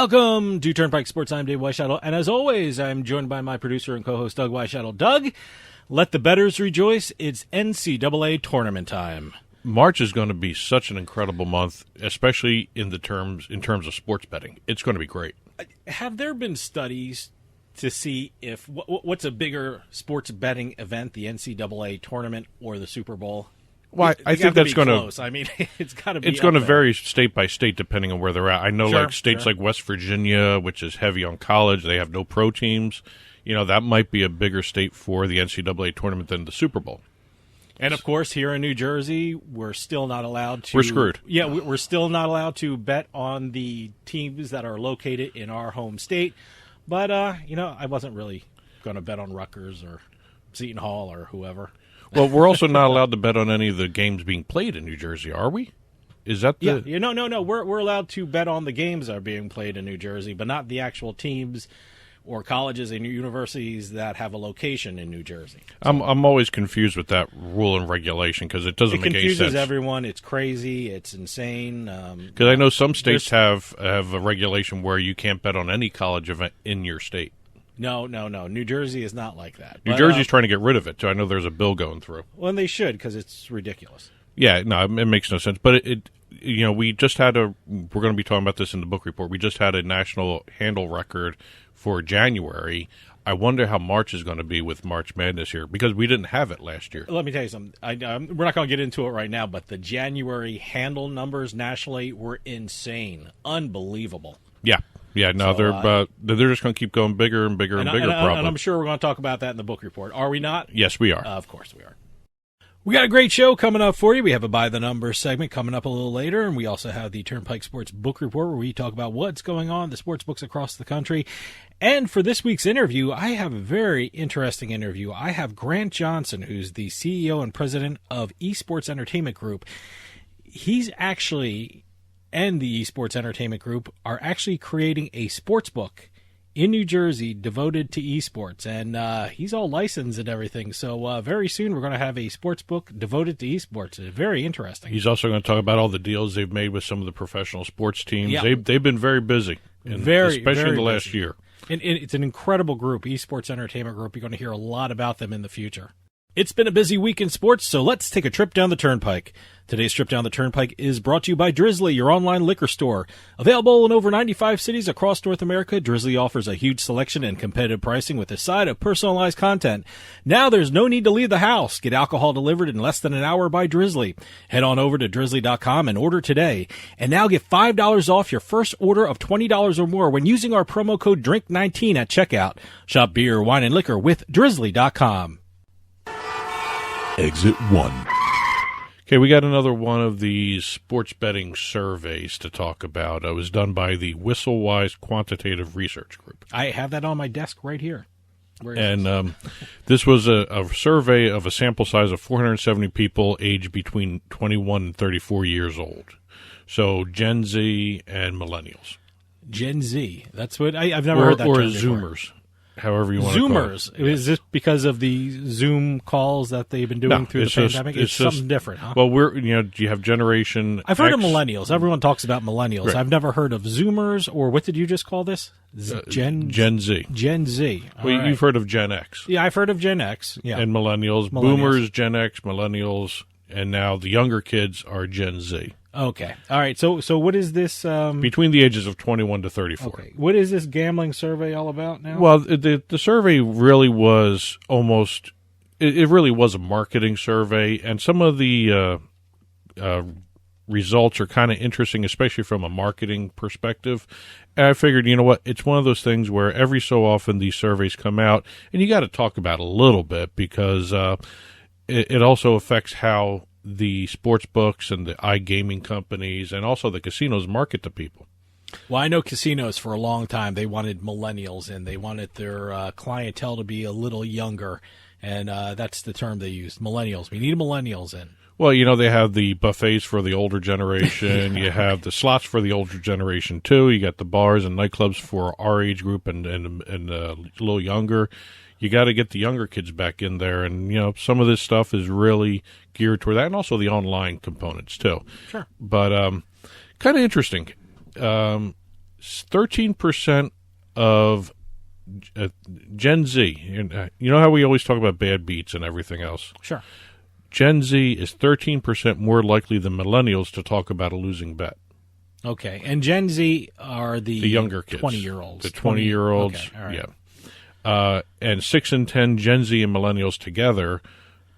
Welcome to Turnpike Sports. I'm Dave Weischadle, and as always, I'm joined by my producer and co-host, Doug Weischadle. Doug, let the bettors rejoice. It's NCAA tournament time. March is going to be such an incredible month, especially in terms of sports betting. It's going to be great. Have there been studies to see if what's a bigger sports betting event, the NCAA tournament or the Super Bowl? Well, I think that's going to. I mean, it's got to be. It's going to vary state by state depending on where they're at. I know, states like West Virginia, which is heavy on college, they have no pro teams. You know, that might be a bigger state for the NCAA tournament than the Super Bowl. And of course, here in New Jersey, we're still not allowed to. We're screwed. Yeah, we're still not allowed to bet on the teams that are located in our home state. But I wasn't really going to bet on Rutgers or Seton Hall or whoever. Well, we're also not allowed to bet on any of the games being played in New Jersey, are we? Is that the... Yeah, no. We're allowed to bet on the games that are being played in New Jersey, but not the actual teams or colleges and universities that have a location in New Jersey. So, I'm always confused with that rule and regulation because it doesn't make any sense. It confuses everyone. It's crazy. It's insane. Because I know some states have a regulation where you can't bet on any college event in your state. No. New Jersey is not like that. New Jersey's trying to get rid of it, so I know there's a bill going through. Well, and they should, because it's ridiculous. Yeah, no, it makes no sense. But we just had we're going to be talking about this in the book report. We just had a national handle record for January. I wonder how March is going to be with March Madness here, because we didn't have it last year. Let me tell you something. We're not going to get into it right now, but the January handle numbers nationally were insane. Unbelievable. Yeah, no, so, they're just going to keep going bigger and bigger and bigger, probably. And I'm sure we're going to talk about that in the book report. Are we not? Yes, we are. Of course we are. We got a great show coming up for you. We have a By the Numbers segment coming up a little later, and we also have the Turnpike Sports book report where we talk about what's going on in the sports books across the country. And for this week's interview, I have a very interesting interview. I have Grant Johnson, who's the CEO and president of eSports Entertainment Group. He's actually... and the eSports Entertainment Group are actually creating a sports book in New Jersey devoted to eSports. And he's all licensed and everything. So very soon we're going to have a sports book devoted to eSports. It's very interesting. He's also going to talk about all the deals they've made with some of the professional sports teams. Yeah. They've been very busy, especially in the last year. And it's an incredible group, eSports Entertainment Group. You're going to hear a lot about them in the future. It's been a busy week in sports, so let's take a trip down the Turnpike. Today's trip down the Turnpike is brought to you by Drizzly, your online liquor store. Available in over 95 cities across North America, Drizzly offers a huge selection and competitive pricing with a side of personalized content. Now there's no need to leave the house. Get alcohol delivered in less than an hour by Drizzly. Head on over to drizzly.com and order today. And now get $5 off your first order of $20 or more when using our promo code DRINK19 at checkout. Shop beer, wine, and liquor with drizzly.com. Exit 1. Okay, we got another one of these sports betting surveys to talk about. It was done by the Whistlewise Quantitative Research Group. I have that on my desk right here. And this was a survey of a sample size of 470 people aged between 21 and 34 years old. So Gen Z and millennials. Gen Z. That's what I've never heard that term before. Zoomers. However you want to call it. Zoomers. Is this because of the Zoom calls that they've been doing through the pandemic? It's something different, huh? Well, you have Generation I've heard of millennials. Everyone talks about millennials. Right. I've never heard of Zoomers, or what did you just call this? Gen Z. Gen Z. Well, you've heard of Gen X. Yeah, I've heard of Gen X. Yeah. And millennials. Boomers, Gen X, millennials, and now the younger kids are Gen Z. Okay. All right. So what is this? Between the ages of 21 to 34. Okay. What is this gambling survey all about now? Well, the survey really was it really was a marketing survey, and some of the results are kind of interesting, especially from a marketing perspective. And I figured, you know what, it's one of those things where every so often these surveys come out, and you got to talk about it a little bit because it also affects how the sports books and the iGaming companies and also the casinos market to people. Well, I know casinos for a long time, they wanted millennials and they wanted their clientele to be a little younger, and that's the term they used, millennials. We need millennials in. Well, they have the buffets for the older generation. You have the slots for the older generation, too. You got the bars and nightclubs for our age group and a little younger. You got to get the younger kids back in there, and some of this stuff is really geared toward that, and also the online components too. Sure. But kind of interesting. 13% of Gen Z, you know how we always talk about bad beats and everything else? Sure. Gen Z is 13% more likely than millennials to talk about a losing bet. Okay. And Gen Z are the younger kids. 20-year-olds. The 20-year-olds, okay. All right. yeah. And 6 in 10 Gen Z and millennials together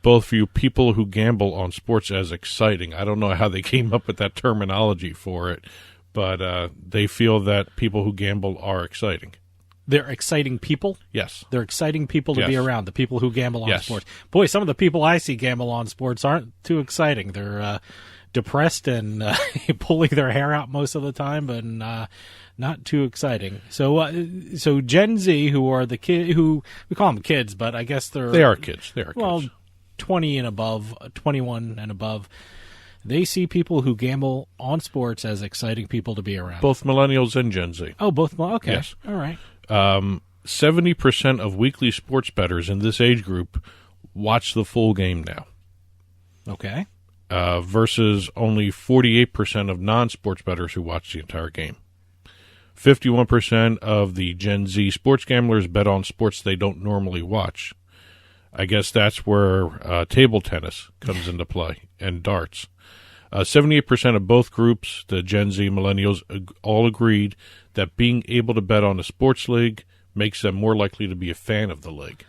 both view people who gamble on sports as exciting. I don't know how they came up with that terminology for it, but they feel that people who gamble are exciting. They're exciting people? Yes. They're exciting people to be around, the people who gamble on yes. sports. Boy, some of the people I see gamble on sports aren't too exciting. They're depressed and pulling their hair out most of the time, but not too exciting. So Gen Z, who are the who we call them kids, but I guess they are kids. They are kids. 20 and above, 21 and above. They see people who gamble on sports as exciting people to be around. Both millennials and Gen Z. Oh, both. Okay. Yes. All right. 70% of weekly sports bettors in this age group watch the full game now. Okay. Versus only 48% of non-sports bettors who watch the entire game. 51% of the Gen Z sports gamblers bet on sports they don't normally watch. I guess that's where table tennis comes into play and darts. 78% of both groups, the Gen Z millennials, all agreed that being able to bet on a sports league makes them more likely to be a fan of the league.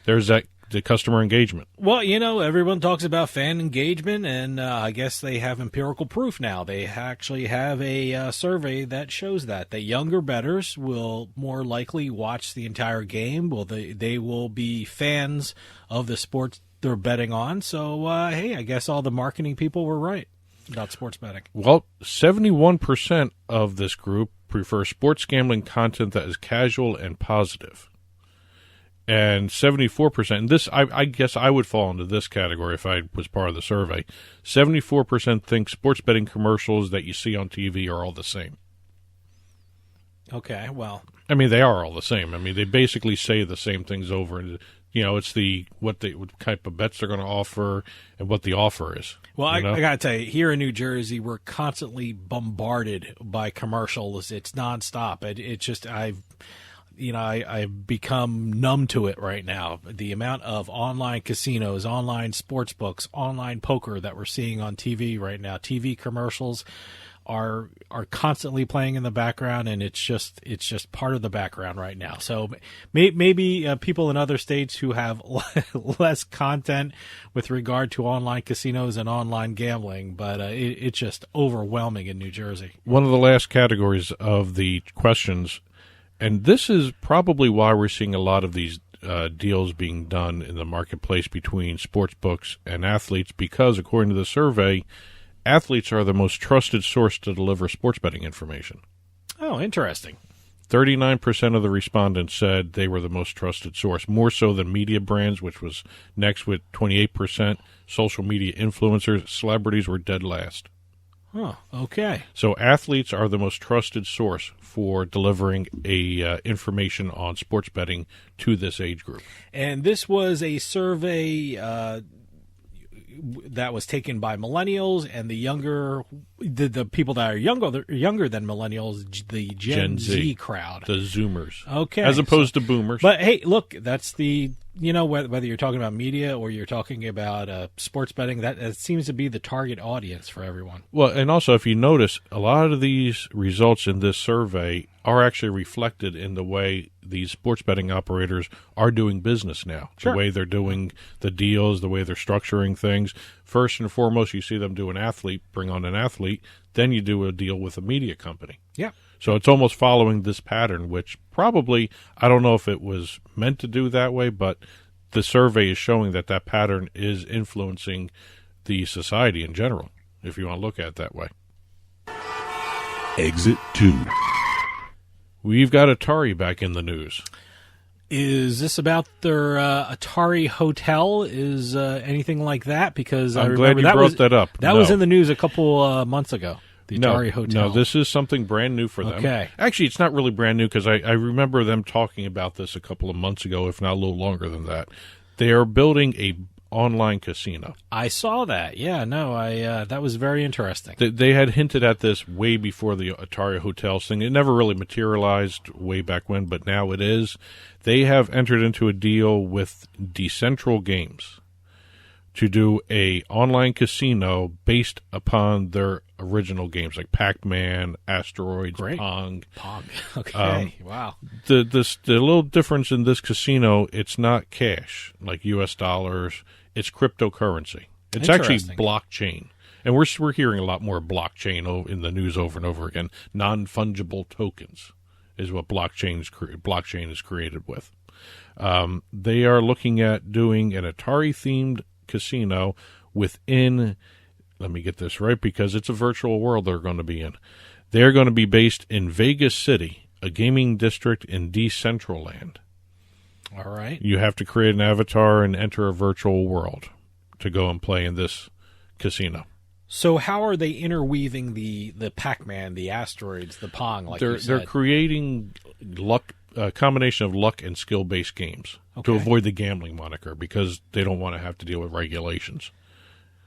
There's the customer engagement. Well, everyone talks about fan engagement, and I guess they have empirical proof now. They actually have a survey that shows that younger bettors will more likely watch the entire game. They will be fans of the sport they're betting on. So, hey, I guess all the marketing people were right about sports betting. Well, 71% of this group prefer sports gambling content that is casual and positive. And 74%, and this, I guess I would fall into this category if I was part of the survey, 74% think sports betting commercials that you see on TV are all the same. Okay, well. I mean, they are all the same. I mean, they basically say the same things over. And it's what type of bets they're going to offer and what the offer is. Well, I got to tell you, here in New Jersey, we're constantly bombarded by commercials. It's nonstop. It's just, I've become numb to it right now. The amount of online casinos, online sports books, online poker that we're seeing on TV right now, TV commercials are constantly playing in the background, and it's just part of the background right now. So maybe people in other states who have less content with regard to online casinos and online gambling, but it's just overwhelming in New Jersey. One of the last categories of the questions, and this is probably why we're seeing a lot of these deals being done in the marketplace between sports books and athletes, because according to the survey, athletes are the most trusted source to deliver sports betting information. Oh, interesting. 39% of the respondents said they were the most trusted source, more so than media brands, which was next with 28%. Social media influencers, celebrities were dead last. Oh, okay. So athletes are the most trusted source for delivering information on sports betting to this age group. And this was a survey that was taken by millennials and the people that are younger than millennials, the Gen Z crowd, the Zoomers, okay, as opposed to Boomers. But hey, look, that's whether you're talking about media or you're talking about sports betting, that seems to be the target audience for everyone. Well, and also if you notice, a lot of these results in this survey are actually reflected in the way these sports betting operators are doing business now. Sure. The way they're doing the deals, the way they're structuring things. First and foremost, you see them do an athlete, bring on an athlete, then you do a deal with a media company. Yeah. So it's almost following this pattern, which probably, I don't know if it was meant to do that way, but the survey is showing that pattern is influencing the society in general, if you want to look at it that way. Exit 2. We've got Atari back in the news. Is this about their Atari Hotel? Is anything like that? Because I'm glad you brought that up. That was in the news a couple months ago. The Atari Hotel. No, this is something brand new for them. Okay. Actually, it's not really brand new because I remember them talking about this a couple of months ago, if not a little longer than that. They are building a online casino. I saw that. Yeah, no, that was very interesting. They had hinted at this way before the Atari Hotels thing. It never really materialized way back when, but now it is. They have entered into a deal with Decentral Games to do a online casino based upon their original games like Pac-Man, Asteroids, Great. Pong. Okay, wow. The little difference in this casino, it's not cash like U.S. dollars. It's cryptocurrency. It's actually blockchain. And we're hearing a lot more blockchain in the news over and over again. Non-fungible tokens is what blockchain is created with. They are looking at doing an Atari-themed casino within, let me get this right because it's a virtual world they're going to be in. They're going to be based in Vegas City, a gaming district in Decentraland. All right. You have to create an avatar and enter a virtual world to go and play in this casino. So how are they interweaving the Pac-Man, the Asteroids, the Pong, like you said? They're creating a combination of luck and skill-based games to avoid the gambling moniker because they don't want to have to deal with regulations.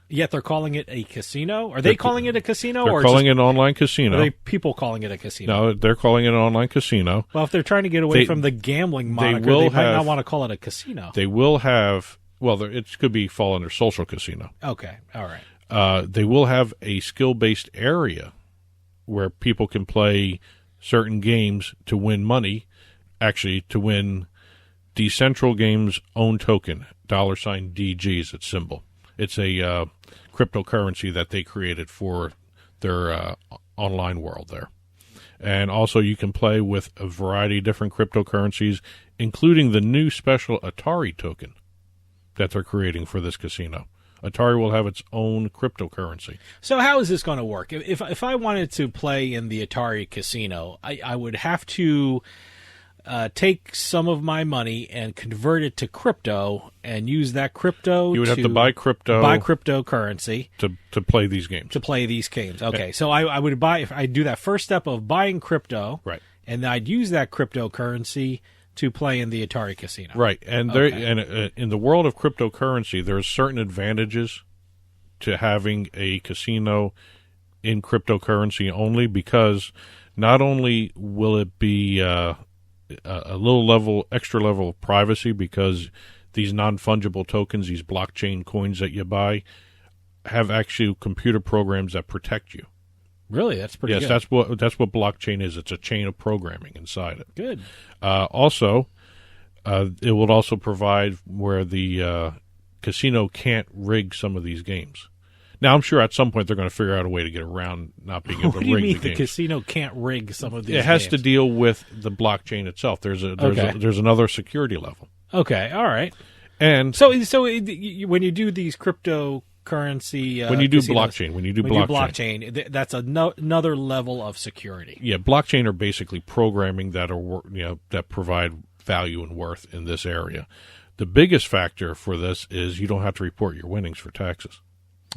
Yet they're calling it a casino? Are they calling it a casino? They're calling it an online casino. Are they people calling it a casino? No, they're calling it an online casino. Well, if they're trying to get away from the gambling moniker, they might not want to call it a casino. They will have, well, it could fall under social casino. Okay, all right. They will have a skill-based area where people can play certain games to win money, actually to win Decentral Games' own token, $DG is its symbol. It's a cryptocurrency that they created for their online world there. And also you can play with a variety of different cryptocurrencies, including the new special Atari token that they're creating for this casino. Atari will have its own cryptocurrency. So how is this going to work? If I wanted to play in the Atari casino, I would have to take some of my money and convert it to crypto and use that crypto. You would have to buy cryptocurrency to play these games. Okay, so I would buy, if I do that first step of buying crypto, right, and I'd use that cryptocurrency to play in the Atari casino. Right, and in the world of cryptocurrency, there are certain advantages to having a casino in cryptocurrency only, because not only will it be a extra level of privacy, because these non-fungible tokens, these blockchain coins that you buy, have actually computer programs that protect you. Really, that's pretty good. Yes, that's what blockchain is. It's a chain of programming inside it. Good. Also, it will also provide where the casino can't rig some of these games. Now, I'm sure at some point they're going to figure out a way to get around not being able to rig the games. What do you mean the casino can't rig some of these games? It has to deal with the blockchain itself. There's another security level. Okay, all right. And so when you do these cryptocurrency, when you do casinos, blockchain, that's another level of security. Yeah, blockchain are basically programming that that provide value and worth in this area. The biggest factor for this is you don't have to report your winnings for taxes.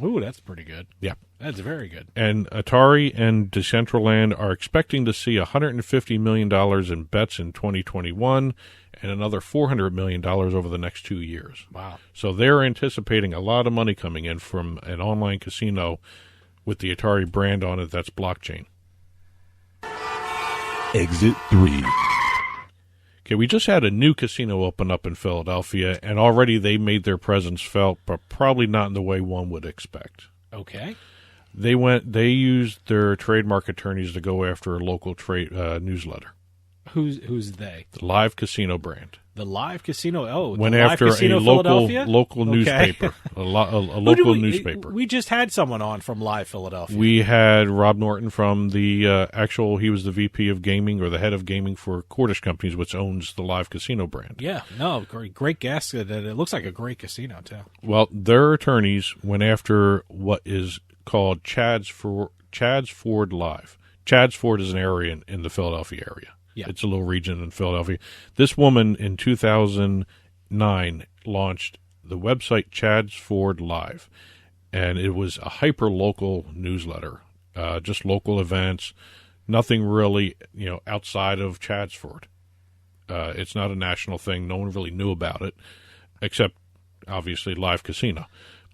Ooh, that's pretty good. Yeah. That's very good. And Atari and Decentraland are expecting to see $150 million in bets in 2021 and another $400 million over the next 2 years. Wow. So they're anticipating a lot of money coming in from an online casino with the Atari brand on it that's blockchain. Exit 3. Okay, we just had a new casino open up in Philadelphia, and already they made their presence felt, but probably not in the way one would expect. Okay. They used their trademark attorneys to go after a local newsletter. Who's they? The Live Casino brand. The Live Casino. Oh, went the Live after Casino a local newspaper, a local newspaper. We just had someone on from Live Philadelphia. We had Rob Norton from the he was the VP of gaming, or the head of gaming for Cordish Companies, which owns the Live Casino brand. Yeah, no, great guest. It looks like a great casino too. Well, their attorneys went after what is called Chad's Ford Live. Chad's Ford is an area in the Philadelphia area. Yeah. It's a little region in Philadelphia. This woman in 2009 launched the website Chad's Ford Live, and it was a hyper-local newsletter, just local events, nothing really outside of Chad's Ford. It's not a national thing. No one really knew about it, except obviously Live Casino,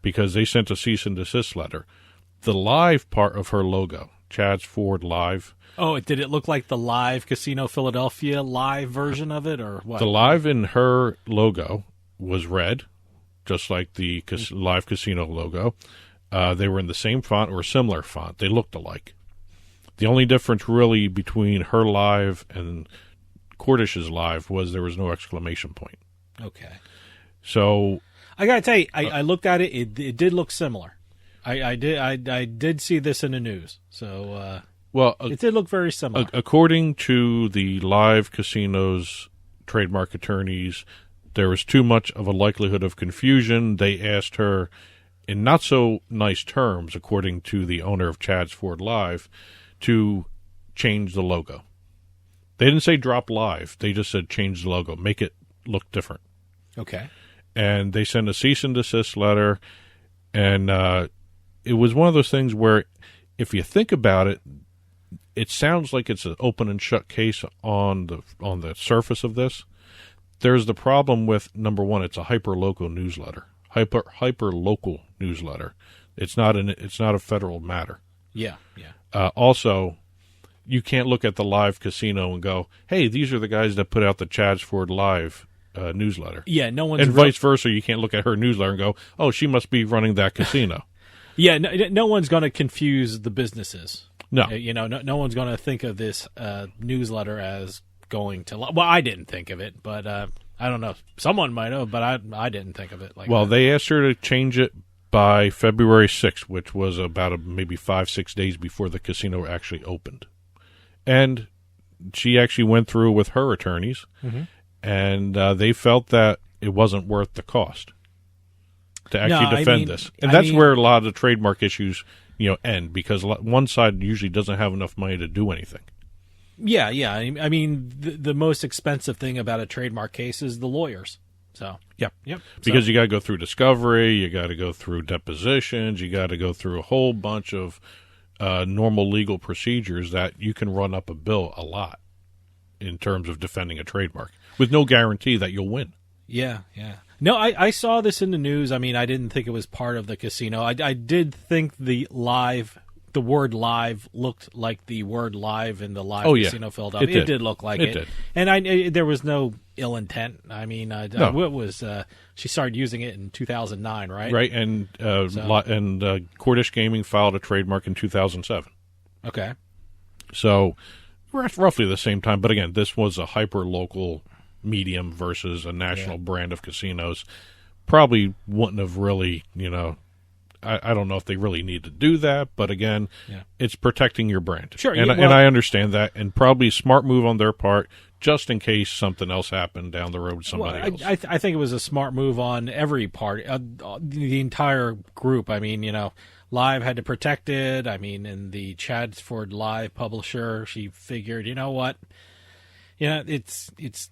because they sent a cease and desist letter. The Live part of her logo, Chad's Ford Live. Oh, did it look like the Live Casino Philadelphia live version of it, or what? The Live in her logo was red, just like the Live Casino logo. They were in the same font or a similar font. They looked alike. The only difference really between her Live and Cordish's Live was there was no exclamation point. Okay. So I gotta tell you, I looked at it. It did look similar. I did see this in the news. So it did look very similar. According to the Live Casino's trademark attorneys, there was too much of a likelihood of confusion. They asked her, in not so nice terms, according to the owner of Chad's Ford Live, to change the logo. They didn't say drop Live. They just said change the logo, make it look different. Okay. And they sent a cease and desist letter, and it was one of those things where, if you think about it, it sounds like it's an open and shut case on the surface of this. There's the problem with, number one, it's a hyper-local newsletter. Hyper-local newsletter. It's not a federal matter. Yeah. Also, you can't look at the Live Casino and go, hey, these are the guys that put out the Chad's Ford Live newsletter. Yeah, no one's... And vice versa, you can't look at her newsletter and go, oh, she must be running that casino. Yeah, no one's going to confuse the businesses. No. No one's going to think of this newsletter as going to... Well, I didn't think of it, but I don't know. Someone might have, but I didn't think of it like that. They asked her to change it by February 6th, which was about maybe 5-6 days before the casino actually opened. And she actually went through with her attorneys, and they felt that it wasn't worth the cost to actually defend this. And that's where a lot of the trademark issues, end, because one side usually doesn't have enough money to do anything. Yeah. I mean, the most expensive thing about a trademark case is the lawyers. So yep. Because you got to go through discovery, you got to go through depositions, you got to go through a whole bunch of normal legal procedures that you can run up a bill a lot in terms of defending a trademark with no guarantee that you'll win. Yeah. No, I saw this in the news. I mean, I didn't think it was part of the casino. I did think the word live looked like the word live in the Live Casino Philadelphia. It did look like it. Did. And there was no ill intent. I mean, no. What was she started using it in 2009, right? Right, and Cordish Gaming filed a trademark in 2007. Okay. So roughly the same time, but again, this was a hyper-local medium versus a national brand of casinos. Probably wouldn't have really, I don't know if they really need to do that, but again, it's protecting your brand. Sure, and I understand that, and probably a smart move on their part, just in case something else happened down the road with somebody else. I think it was a smart move on every part, the entire group. I mean, Live had to protect it. I mean, and the Chad's Ford Live publisher, she figured, what, it's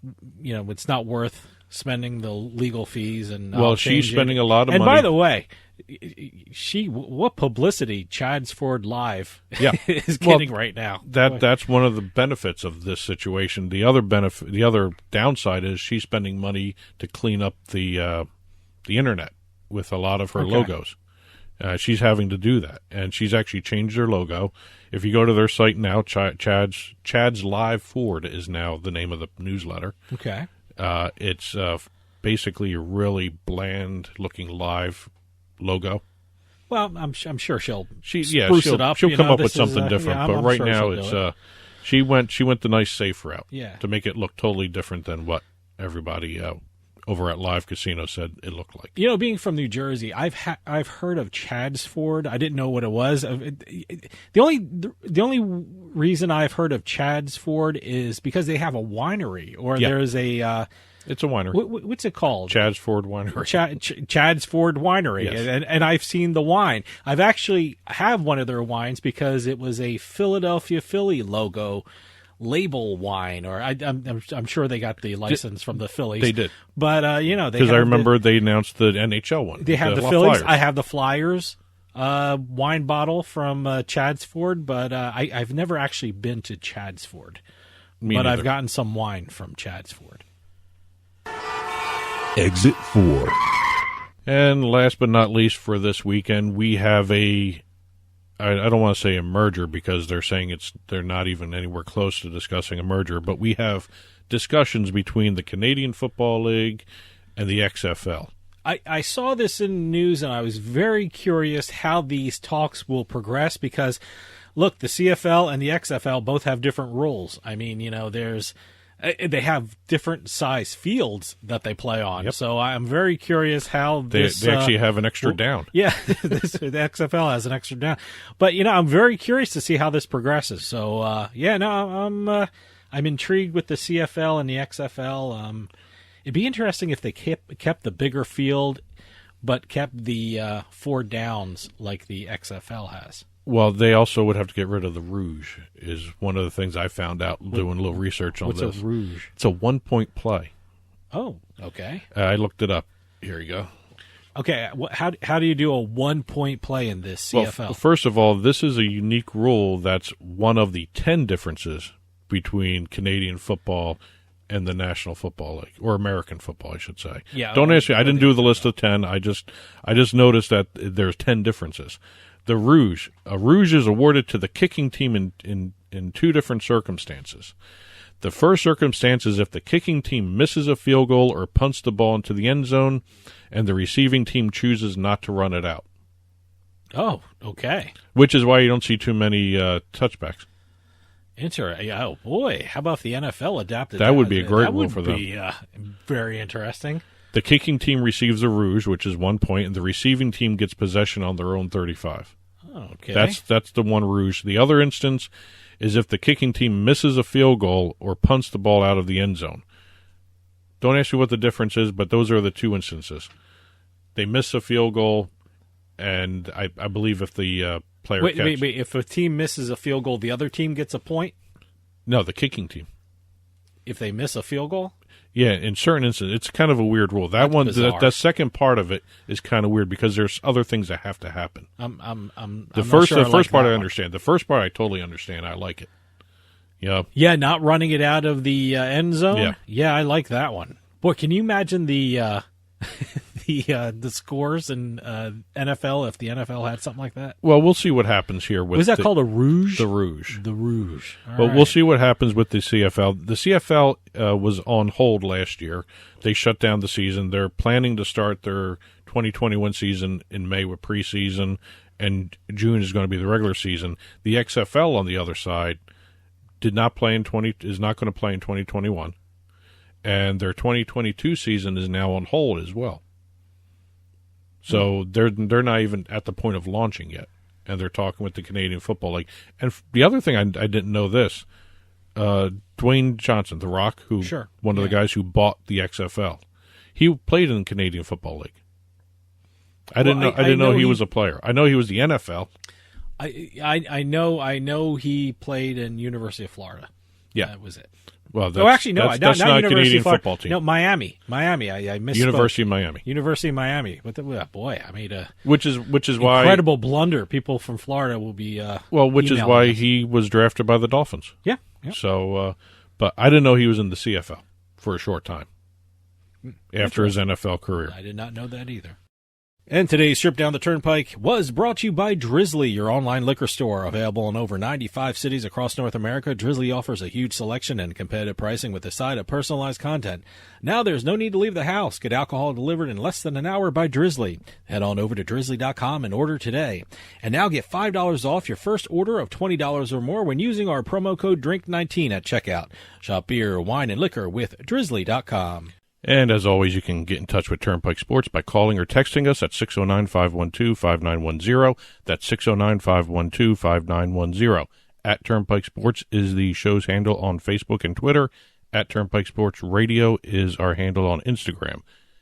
not worth spending the legal fees and she's spending a lot of money. And by the way, what publicity Chad's Ford Live is getting right now. That's one of the benefits of this situation. The other downside is she's spending money to clean up the internet with a lot of her logos. She's having to do that, and she's actually changed her logo. If you go to their site now, Chad's Live Ford is now the name of the newsletter. Okay. It's basically a really bland-looking live logo. Well, I'm sure she'll spruce it up. She'll come up with something different. But right now, it's she went the nice safe route. To make it look totally different than what everybody over at Live Casino said it looked like. Being from New Jersey, I've heard of Chad's Ford. I didn't know what it was. The only reason I've heard of Chad's Ford is because they have a winery, or there's a. It's a winery. What's it called? Chad's Ford Winery. Chad's Ford Winery. Yes. And I've seen the wine. I've actually have one of their wines because it was a Philadelphia Philly logo label wine, or I'm sure they got the license from the Phillies. They did. But, because I remember they announced the NHL one. They have the Phillies. Flyers. I have the Flyers wine bottle from Chad's Ford, but I've never actually been to Chad's Ford. Me but neither. I've gotten some wine from Chad's Ford. Exit 4. And last but not least for this weekend, we have I don't want to say a merger because they're saying they're not even anywhere close to discussing a merger, but we have discussions between the Canadian Football League and the XFL. I saw this in the news, and I was very curious how these talks will progress because, look, the CFL and the XFL both have different rules. I mean, they have different size fields that they play on. Yep. So I'm very curious how they actually have an extra down. Yeah, the XFL has an extra down. But, I'm very curious to see how this progresses. So, I'm intrigued with the CFL and the XFL. It'd be interesting if they kept the bigger field, but kept the 4 downs like the XFL has. Well, they also would have to get rid of the Rouge, is one of the things I found out doing a little research on this. What's a Rouge? It's a 1-point play. Oh, okay. I looked it up. Here you go. Okay, how do you do a 1-point play in this CFL? Well, first of all, this is a unique rule that's one of the 10 differences between Canadian football and the National Football League, or American football, I should say. Yeah. Don't ask me. I didn't do the list of 10. I just noticed that there's 10 differences. The Rouge. A Rouge is awarded to the kicking team in 2 different circumstances. The first circumstance is if the kicking team misses a field goal or punts the ball into the end zone and the receiving team chooses not to run it out. Oh, okay. Which is why you don't see too many touchbacks. Interesting. Oh, boy. How about if the NFL adapted that? That would be a great rule for them. That would be very interesting. The kicking team receives a Rouge, which is 1 point, and the receiving team gets possession on their own 35. Oh, okay. That's the one Rouge. The other instance is if the kicking team misses a field goal or punts the ball out of the end zone. Don't ask me what the difference is, but those are the 2 instances. They miss a field goal, and I believe if the player Wait, if a team misses a field goal, the other team gets a point? No, the kicking team. If they miss a field goal? Yeah, in certain instances, it's kind of a weird rule. That second part of it is kind of weird because there's other things that have to happen. The first part I understand. The first part I totally understand. I like it. Yeah. Yeah, not running it out of the end zone. Yeah, I like that one. Boy, can you imagine the the scores in NFL if the NFL had something like that? Well, we'll see what happens here with. Was that called a Rouge? The Rouge. The Rouge. But we'll see what happens with the CFL. The CFL was on hold last year. They shut down the season. They're planning to start their 2021 season in May with preseason, and June is going to be the regular season. The XFL, on the other side, is not going to play in 2021. And their 2022 season is now on hold as well. So they're not even at the point of launching yet, and they're talking with the Canadian Football League. And the other thing I didn't know this, Dwayne Johnson, The Rock, one of the guys who bought the XFL, he played in the Canadian Football League. I didn't know he was a player. I know he was the NFL. I know he played in University of Florida. Yeah, that was it. Well, that's not a Canadian football team. No, Miami. I misspoke. University of Miami. University of Miami. Boy, I made a which is why incredible blunder. People from Florida will be which is why he was drafted by the Dolphins. Yeah. So, but I didn't know he was in the CFL for a short time after his NFL career. I did not know that either. And today's trip down the Turnpike was brought to you by Drizzly, your online liquor store. Available in over 95 cities across North America, Drizzly offers a huge selection and competitive pricing with a side of personalized content. Now there's no need to leave the house. Get alcohol delivered in less than an hour by Drizzly. Head on over to drizzly.com and order today. And now get $5 off your first order of $20 or more when using our promo code DRINK19 at checkout. Shop beer, wine, and liquor with drizzly.com. And as always, you can get in touch with Turnpike Sports by calling or texting us at 609-512-5910. That's 609-512-5910. At Turnpike Sports is the show's handle on Facebook and Twitter. At Turnpike Sports Radio is our handle on Instagram.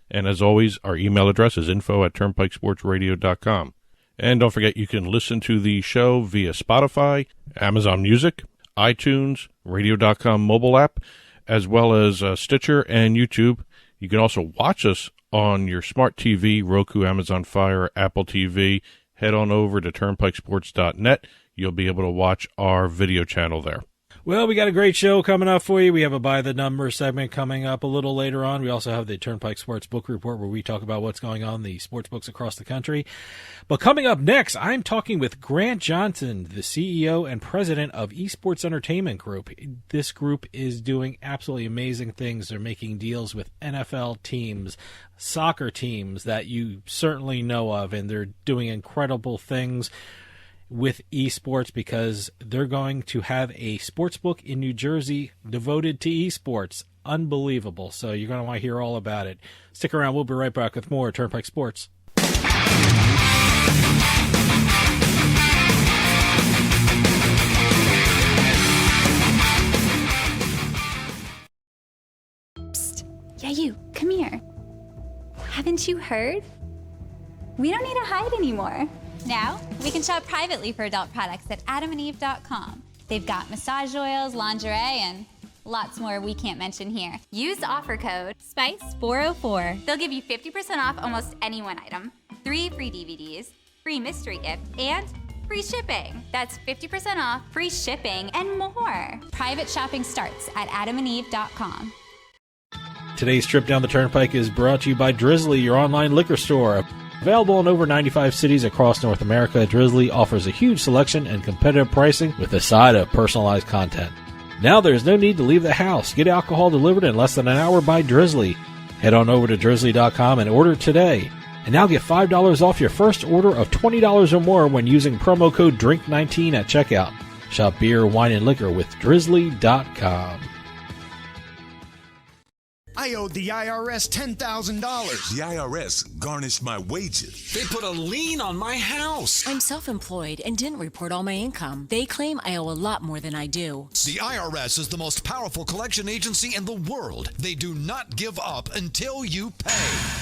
And as always, our email address is info@turnpikesportsradio.com. And don't forget, you can listen to the show via Spotify, Amazon Music, iTunes, radio.com mobile app, as well as Stitcher and YouTube. You can also watch us on your smart TV, Roku, Amazon Fire, Apple TV. Head on over to turnpikesports.net. You'll be able to watch our video channel there. Well, we got a great show coming up for you. We have a By the Numbers segment coming up a little later on. We also have the Turnpike Sports Book Report where we talk about what's going on in the sports books across the country. But coming up next, I'm talking with Grant Johnson, the CEO and president of eSports Entertainment Group. This group is doing absolutely amazing things. They're making deals with NFL teams, soccer teams that you certainly know of, and they're doing incredible things with esports because they're going to have a sports book in New Jersey devoted to esports. Unbelievable. So you're going to want to hear all about it. Stick around. We'll be right back with more Turnpike Sports. Psst. Yeah, you. Come here. Haven't you heard? We don't need to hide anymore. Now, we can shop privately for adult products at adamandeve.com. They've got massage oils, lingerie, and lots more we can't mention here. Use offer code SPICE404. They'll give you 50% off almost any one item, 3 free DVDs, free mystery gift, and free shipping. That's 50% off, free shipping, and more. Private shopping starts at adamandeve.com. Today's trip down the Turnpike is brought to you by Drizzly, your online liquor store. Available in over 95 cities across North America, Drizzly offers a huge selection and competitive pricing with a side of personalized content. Now there's no need to leave the house. Get alcohol delivered in less than an hour by Drizzly. Head on over to drizzly.com and order today. And now get $5 off your first order of $20 or more when using promo code DRINK19 at checkout. Shop beer, wine, and liquor with drizzly.com. I owed the IRS $10,000. The IRS garnished my wages. They put a lien on my house. I'm self-employed and didn't report all my income. They claim I owe a lot more than I do. The IRS is the most powerful collection agency in the world. They do not give up until you pay.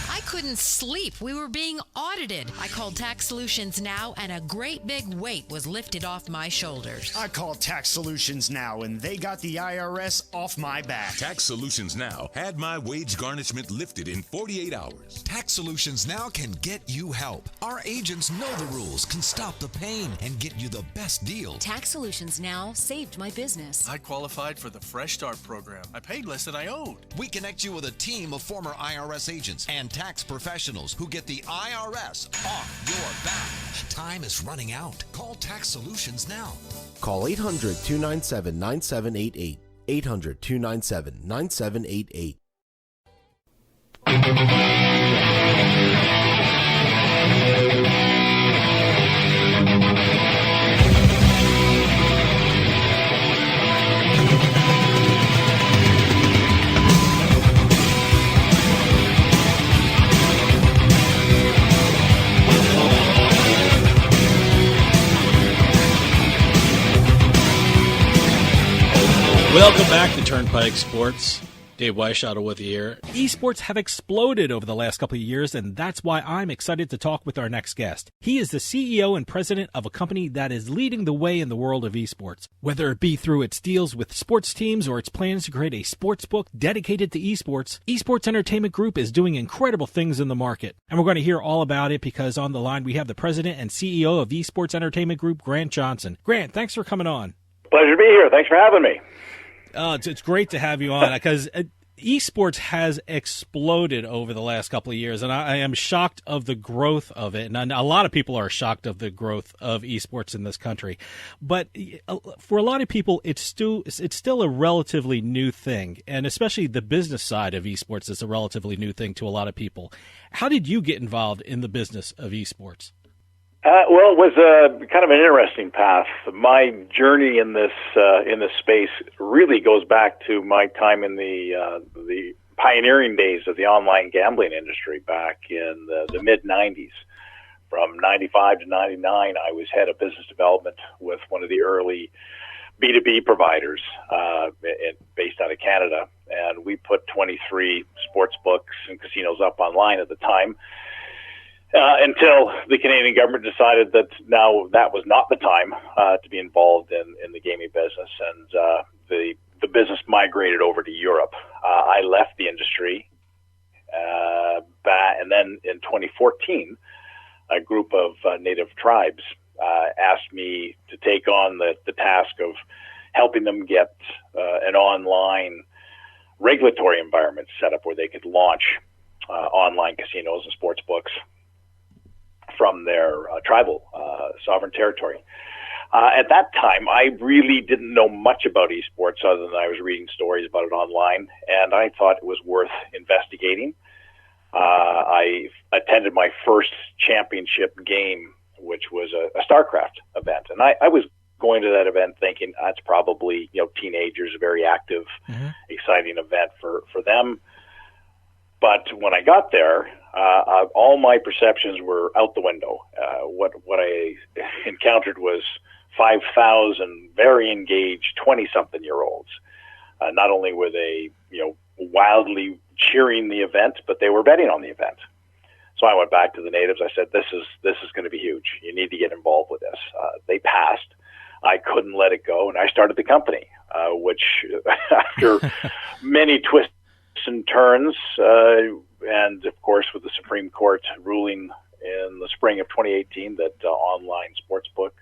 I couldn't sleep. We were being audited. I called Tax Solutions Now, and a great big weight was lifted off my shoulders. I called Tax Solutions Now, and they got the IRS off my back. Tax Solutions Now had my wage garnishment lifted in 48 hours. Tax Solutions Now can get you help. Our agents know the rules, can stop the pain, and get you the best deal. Tax Solutions Now saved my business. I qualified for the Fresh Start program. I paid less than I owed. We connect you with a team of former IRS agents and tax professionals who get the IRS off your back. Time is running out. Call Tax Solutions now. Call 800-297-9788. 800-297-9788. Welcome back to Turnpike Sports. Dave Weischadle with you here. Esports have exploded over the last couple of years, and that's why I'm excited to talk with our next guest. He is the CEO and president of a company that is leading the way in the world of esports. Whether it be through its deals with sports teams or its plans to create a sports book dedicated to esports, Esports Entertainment Group is doing incredible things in the market. And we're going to hear all about it because on the line we have the president and CEO of Esports Entertainment Group, Grant Johnson. Grant, thanks for coming on. Pleasure to be here. Thanks for having me. It's great to have you on because esports has exploded over the last couple of years, and I am shocked of the growth of it. And a lot of people are shocked of the growth of esports in this country. But for a lot of people, it's still a relatively new thing, and especially the business side of esports is a relatively new thing to a lot of people. How did you get involved in the business of esports? Well, it was kind of an interesting path. My journey in this space really goes back to my time in the pioneering days of the online gambling industry back in the mid '90s. From '95 to '99, I was head of business development with one of the early B2B providers based out of Canada, and we put 23 sports books and casinos up online at the time. Until the Canadian government decided that now that was not the time to be involved in the gaming business, and the business migrated over to Europe. I left the industry, and then in 2014, a group of native tribes asked me to take on the task of helping them get an online regulatory environment set up where they could launch online casinos and sports books from their tribal sovereign territory. At that time, I really didn't know much about esports other than I was reading stories about it online, and I thought it was worth investigating. I attended my first championship game, which was a StarCraft event, and I was going to that event thinking that's probably teenagers, a very active, exciting event for them. But when I got there, all my perceptions were out the window. What I encountered was 5,000 very engaged 20-something-year-olds. Not only were they, wildly cheering the event, but they were betting on the event. So I went back to the natives. I said, "This is going to be huge. You need to get involved with this." They passed. I couldn't let it go, and I started the company, which after many twists and turns, and of course with the Supreme Court ruling in the spring of 2018 that online sportsbook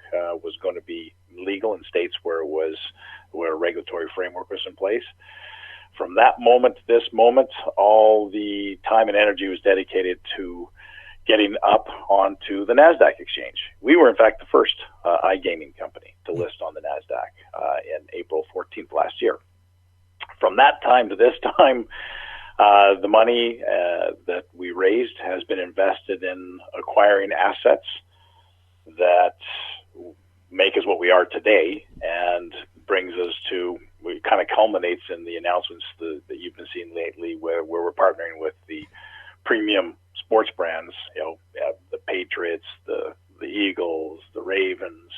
was going to be legal in states where a regulatory framework was in place. From that moment to this moment, all the time and energy was dedicated to getting up onto the NASDAQ exchange. We were, in fact, the first iGaming company to list on the NASDAQ in April 14th last year. From that time to this time, the money that we raised has been invested in acquiring assets that make us what we are today and brings us to, it kind of culminates in the announcements that you've been seeing lately where we're partnering with the premium sports brands, the Patriots, the Eagles, the Ravens,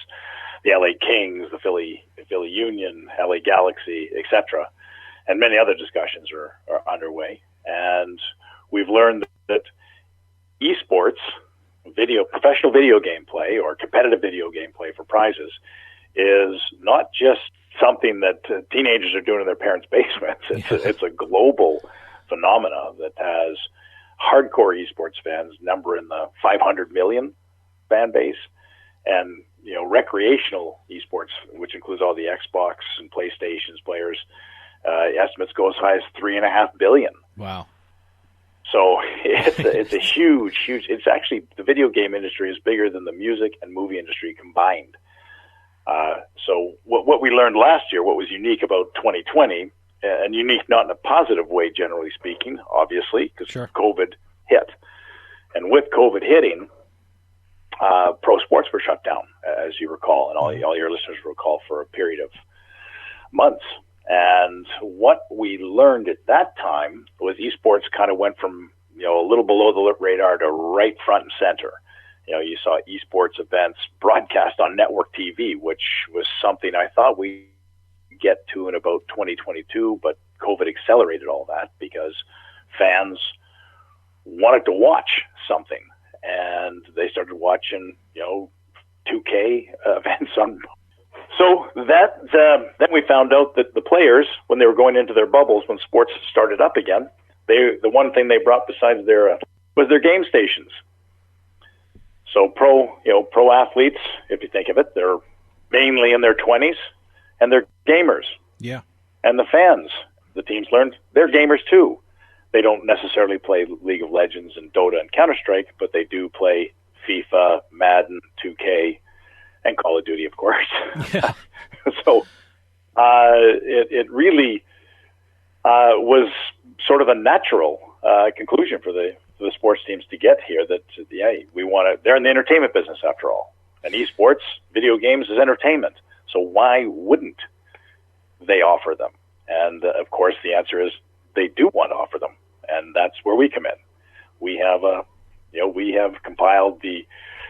the LA Kings, the Philly Union, LA Galaxy, etc. And many other discussions are underway. And we've learned that esports, professional video game play or competitive video game play for prizes is not just something that teenagers are doing in their parents' basements. It's a global phenomena that has hardcore esports fans number in the 500 million fan base, and recreational esports, which includes all the Xbox and PlayStation's players, estimates go as high as 3.5 billion. Wow. So it's a huge. It's actually, the video game industry is bigger than the music and movie industry combined. So what we learned last year, what was unique about 2020, and unique not in a positive way, generally speaking, obviously, because COVID hit. And with COVID hitting, pro sports were shut down, as you recall, and all your listeners recall, for a period of months. And what we learned at that time was esports kind of went from, a little below the radar to right front and center. You saw esports events broadcast on network TV, which was something I thought we'd get to in about 2022, but COVID accelerated all that because fans wanted to watch something, and they started watching, 2K events on. So then we found out that the players, when they were going into their bubbles, when sports started up again, the one thing they brought besides was their game stations. So pro athletes, if you think of it, they're mainly in their 20s, and they're gamers. Yeah. And the fans, the teams learned, they're gamers too. They don't necessarily play League of Legends and Dota and Counter-Strike, but they do play FIFA, Madden, 2K, and Call of Duty, of course. Yeah. So it really was sort of a natural conclusion for the sports teams to get here that, they're in the entertainment business after all. And esports, video games, is entertainment. So why wouldn't they offer them? And of course, the answer is they do want to offer them. And that's where we come in. We have compiled the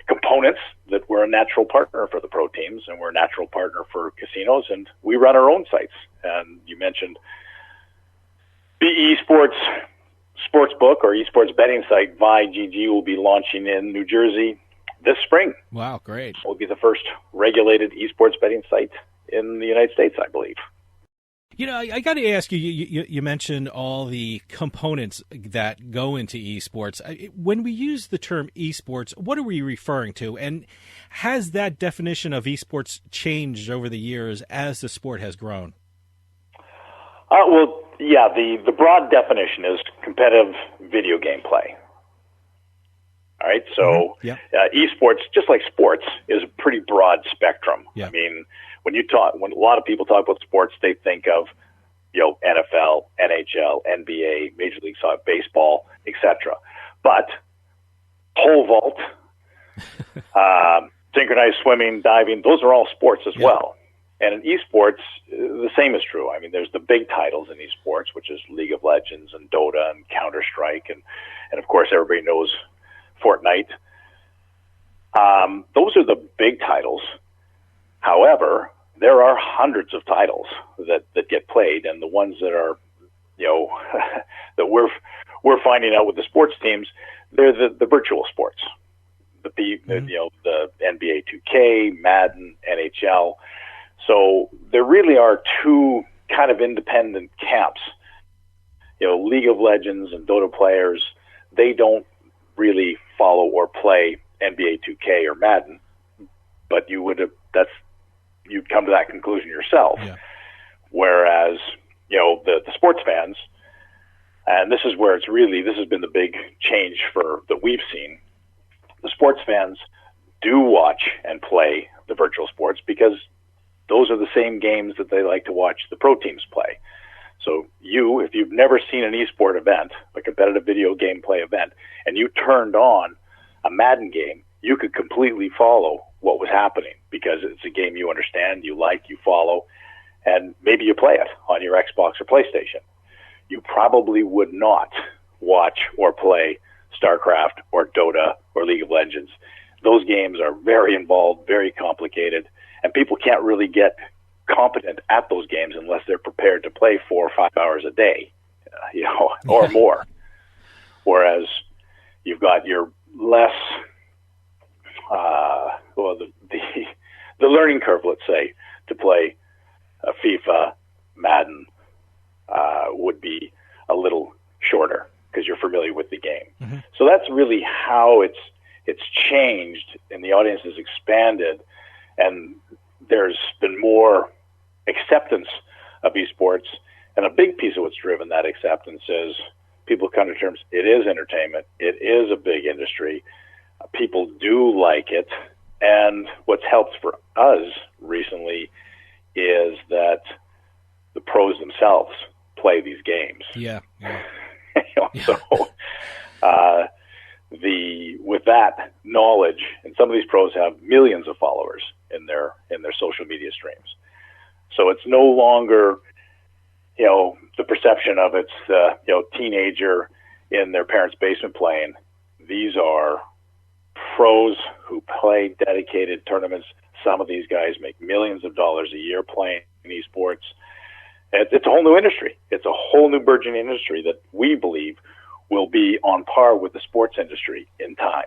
components that we're a natural partner for the pro teams, and we're a natural partner for casinos, and we run our own sites. And you mentioned the eSports sportsbook or eSports betting site, ViGG, will be launching in New Jersey this spring. Wow, great. It will be the first regulated eSports betting site in the United States, I believe. You know, I got to ask you, you mentioned all the components that go into esports. When we use the term esports, what are we referring to? And has that definition of esports changed over the years as the sport has grown? Well, yeah, the broad definition is competitive video game play. All right, so esports, just like sports, is a pretty broad spectrum. Yeah. I mean, when a lot of people talk about sports, they think of, NFL, NHL, NBA, Major League Soccer, baseball, etc. But pole vault, synchronized swimming, diving, those are all sports as well. And in esports, the same is true. I mean, there's the big titles in esports, which is League of Legends and Dota and Counter-Strike, and of course everybody knows Fortnite. Those are the big titles. However, there are hundreds of titles that get played, and the ones that are, that we're finding out with the sports teams, they're the virtual sports, the NBA 2K, Madden, NHL. So there really are two kind of independent camps. League of Legends and Dota players, they don't really follow or play NBA 2K or Madden, but you'd come to that conclusion yourself. Yeah. Whereas, the sports fans, and this is where this has been the big change that we've seen. The sports fans do watch and play the virtual sports because those are the same games that they like to watch the pro teams play. So if you've never seen an esport event, a competitive video game play event, and you turned on a Madden game, you could completely follow what was happening because it's a game you understand, you like, you follow, and maybe you play it on your Xbox or PlayStation. You probably would not watch or play StarCraft or Dota or League of Legends. Those games are very involved, very complicated, and people can't really get competent at those games unless they're prepared to play 4 or 5 hours a day, or more. Whereas you've got your less, the learning curve, let's say, to play FIFA, Madden, would be a little shorter because you're familiar with the game. Mm-hmm. So that's really how it's changed, and the audience has expanded, and there's been more acceptance of esports, and a big piece of what's driven that acceptance is people come to terms, it is entertainment, it is a big industry, people do like it, and what's helped for us recently is that the pros themselves play these games. Yeah. So with that knowledge, and some of these pros have millions of followers in their social media streams. So it's no longer, the perception of it's teenager in their parents' basement playing. These are pros who play dedicated tournaments. Some of these guys make millions of dollars a year playing esports. It's a whole new industry. It's a whole new burgeoning industry that we believe will be on par with the sports industry in time.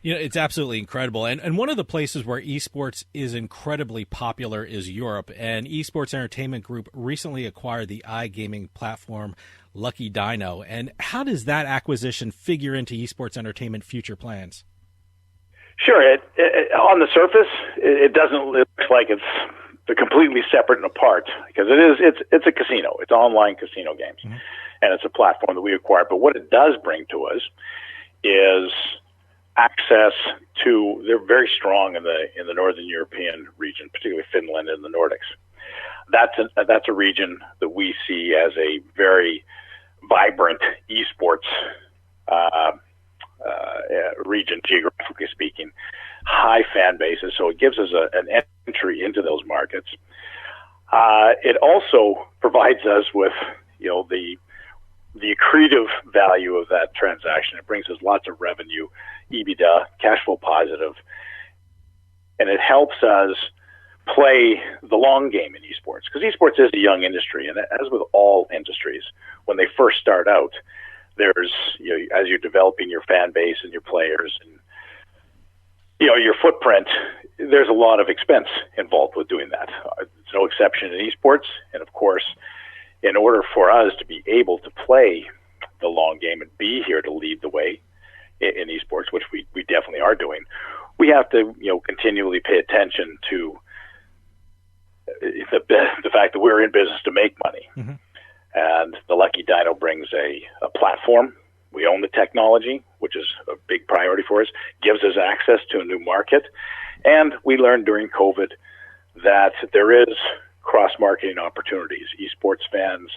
It's absolutely incredible. And one of the places where esports is incredibly popular is Europe. And Esports Entertainment Group recently acquired the iGaming platform Lucky Dino. And how does that acquisition figure into esports entertainment future plans? Sure. On the surface, it doesn't look like it's completely separate and apart because it's a casino. It's online casino games. Mm-hmm. And it's a platform that we acquired. But what it does bring to us is access to, they're very strong in the Northern European region, particularly Finland and the Nordics. That's a region that we see as a very vibrant esports region, geographically speaking, high fan bases. So it gives us an entry into those markets. It also provides us with, the accretive value of that transaction. It brings us lots of revenue, EBITDA, cash flow positive, and it helps us play the long game in esports, because esports is a young industry, and as with all industries, when they first start out, there's, as you're developing your fan base and your players and your footprint, there's a lot of expense involved with doing that. It's no exception in esports. And of course, in order for us to be able to play the long game and be here to lead the way in esports, which we definitely are doing, we have to, continually pay attention to the fact that we're in business to make money. Mm-hmm. And the Lucky Dino brings a platform. We own the technology, which is a big priority for us, gives us access to a new market. And we learned during COVID that there is cross-marketing opportunities. Esports fans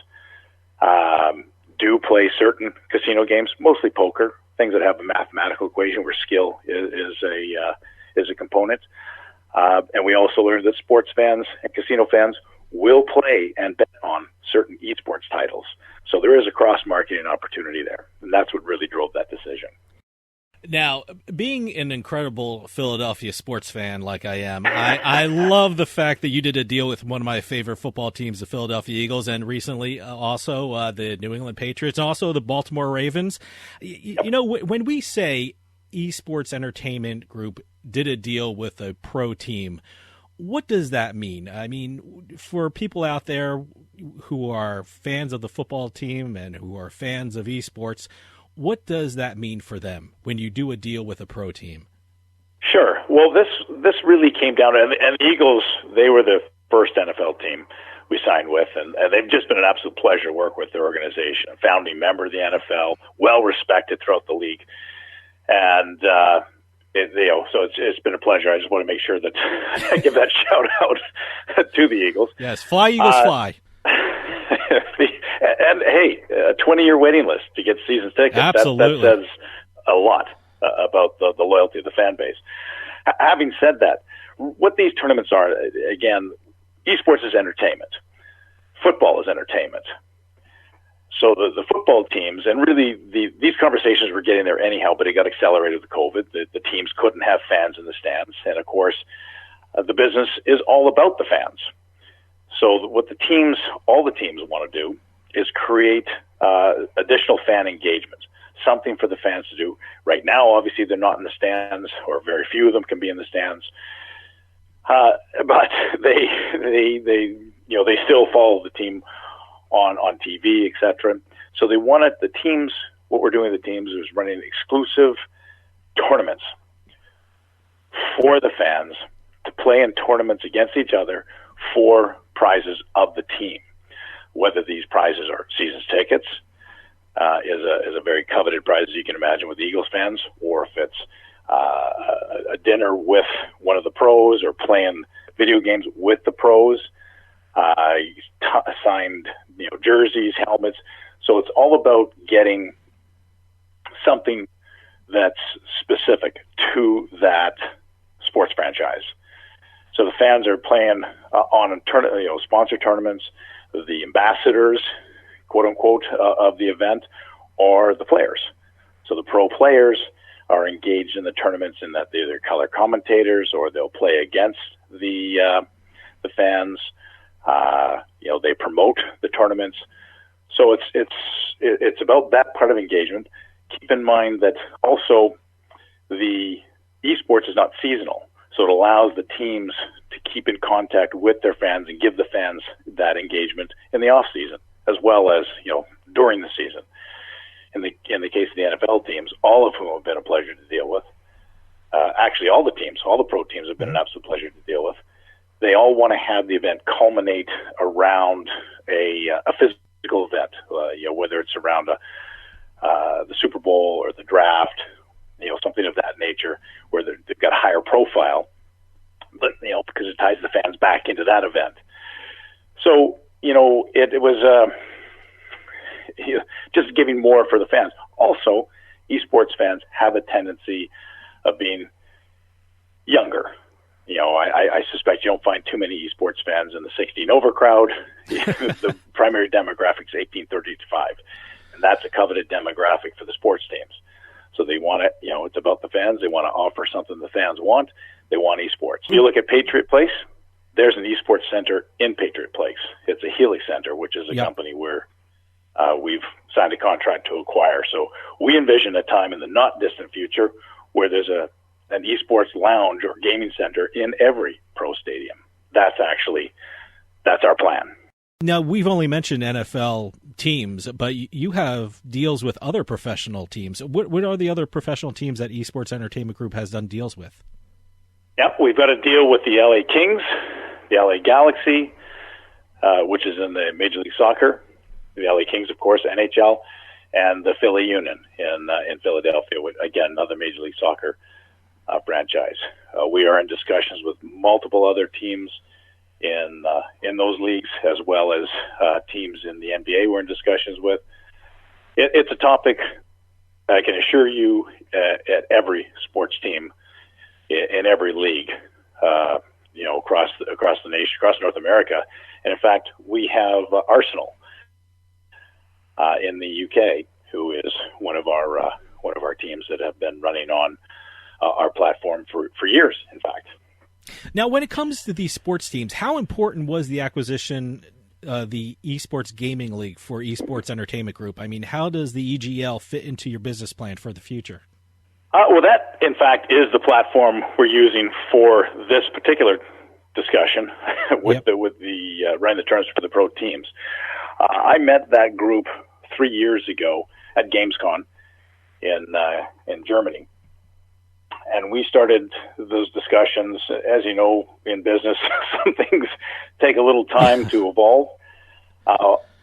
do play certain casino games, mostly poker, things that have a mathematical equation where skill is a component. And we also learned that sports fans and casino fans will play and bet on certain esports titles. So there is a cross-marketing opportunity there, and that's what really drove that decision. Now, being an incredible Philadelphia sports fan like I am, I love the fact that you did a deal with one of my favorite football teams, the Philadelphia Eagles, and recently also the New England Patriots, and also the Baltimore Ravens. When we say eSports Entertainment Group did a deal with a pro team, what does that mean? I mean, for people out there who are fans of the football team and who are fans of esports, what does that mean for them when you do a deal with a pro team? Sure. Well, this really came down to, and the Eagles, they were the first NFL team we signed with, and they've just been an absolute pleasure to work with their organization. A founding member of the NFL, well respected throughout the league, and so it's been a pleasure. I just want to make sure that I give that shout out to the Eagles. Yes, fly Eagles, fly. And hey, a 20-year waiting list to get season tickets. Absolutely. That says a lot about the loyalty of the fan base. Having said that, what these tournaments are, again, esports is entertainment. Football is entertainment. So the football teams, and really these conversations were getting there anyhow, but it got accelerated with COVID. The teams couldn't have fans in the stands. And of course, the business is all about the fans. So what all the teams want to do is create additional fan engagement, something for the fans to do. Right now, obviously, they're not in the stands, or very few of them can be in the stands. But they still follow the team on TV, etc. So they wanted the teams. What we're doing with the teams is running exclusive tournaments for the fans to play in tournaments against each other for prizes of the team. Whether these prizes are season tickets, is a very coveted prize, as you can imagine, with Eagles fans, or if it's a dinner with one of the pros, or playing video games with the pros, signed jerseys, helmets. So it's all about getting something that's specific to that sports franchise. So the fans are playing on sponsored tournaments. The ambassadors, quote unquote, of the event are the players. So the pro players are engaged in the tournaments in that they're either color commentators, or they'll play against the fans. They promote the tournaments. So it's about that part of engagement. Keep in mind that also the esports is not seasonal. So it allows the teams to keep in contact with their fans and give the fans that engagement in the off season, as well as during the season. In the case of the NFL teams, all of whom have been a pleasure to deal with. Actually, all the pro teams have been an absolute pleasure to deal with. They all want to have the event culminate around a physical event, whether it's around the Super Bowl or the draft, something of that nature, where they've got a higher profile, but because it ties the fans back into that event. So it was just giving more for the fans. Also, esports fans have a tendency of being younger. I suspect you don't find too many esports fans in the 60 and over crowd. The primary demographic is 18, 35, and that's a coveted demographic for the sports teams. So they want it, it's about the fans. They want to offer something the fans want. They want esports. You look at Patriot Place, there's an esports center in Patriot Place. It's a Helix Center, which is a company where we've signed a contract to acquire. So we envision a time in the not distant future where there's an esports lounge or gaming center in every pro stadium. That's actually that's our plan. Now, we've only mentioned NFL teams, but you have deals with other professional teams. What are the other professional teams that Esports Entertainment Group has done deals with? Yep, we've got a deal with the LA Kings, the LA Galaxy, which is in the Major League Soccer, the LA Kings, of course, NHL, and the Philly Union in Philadelphia, again, another Major League Soccer franchise. We are in discussions with multiple other teams in those leagues, as well as teams in the NBA we're in discussions with. It's a topic, I can assure you, at every sports team in every league, across the nation, across North America. And in fact, we have Arsenal in the UK, who is one of our teams that have been running on our platform for years, in fact. Now, when it comes to these sports teams, how important was the acquisition, the Esports Gaming League for Esports Entertainment Group? I mean, how does the EGL fit into your business plan for the future? Well, that, in fact, is the platform we're using for this particular discussion with the running the tournaments for the pro teams. I met that group 3 years ago at Gamescom in Germany. And we started those discussions. As you know, in business, some things take a little time to evolve.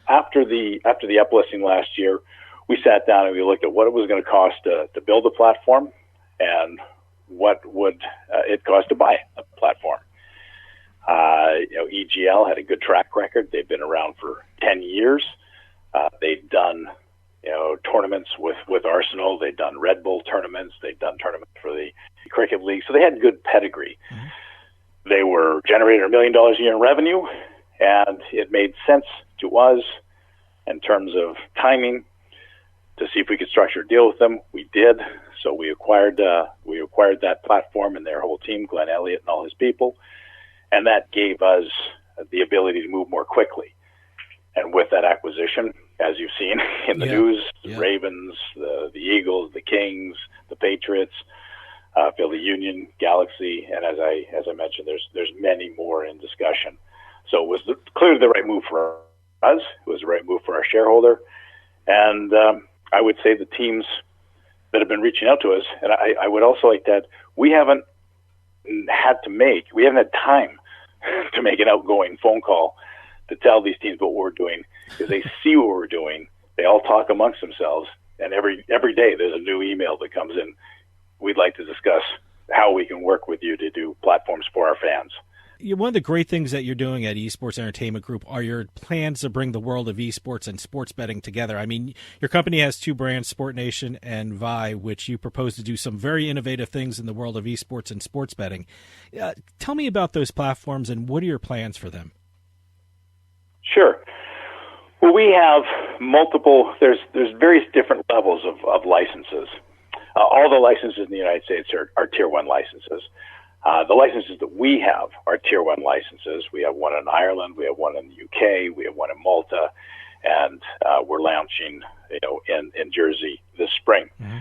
After the uplisting last year, we sat down and we looked at what it was going to cost to build a platform and what would it cost to buy a platform. EGL had a good track record. They've been around for 10 years. They've done tournaments with Arsenal. They've done Red Bull tournaments. They've done tournaments for the Cricket League. So they had good pedigree. Mm-hmm. They were generating $1 million a year in revenue, and it made sense to us in terms of timing to see if we could structure a deal with them. We did. So we acquired that platform and their whole team, Glenn Elliott and all his people, and that gave us the ability to move more quickly. And with that acquisition, as you've seen in the news, the Ravens, the Eagles, the Kings, the Patriots, Philly Union, Galaxy, and as I mentioned, there's many more in discussion. So it was clearly the right move for us. It was the right move for our shareholder, and I would say the teams that have been reaching out to us, and I would also like that we haven't had time to make an outgoing phone call to tell these teams what we're doing, because they see what we're doing. They all talk amongst themselves, and every day there's a new email that comes in. We'd like to discuss how we can work with you to do platforms for our fans. One of the great things that you're doing at Esports Entertainment Group are your plans to bring the world of esports and sports betting together. I mean, your company has two brands, Sport Nation and Vi, which you propose to do some very innovative things in the world of esports and sports betting. Tell me about those platforms and what are your plans for them? Sure. Well, we have multiple, there's various different levels of licenses. All the licenses in the United States are Tier 1 licenses. The licenses that we have are Tier 1 licenses. We have one in Ireland, we have one in the UK, we have one in Malta, and we're launching in Jersey this spring. Mm-hmm.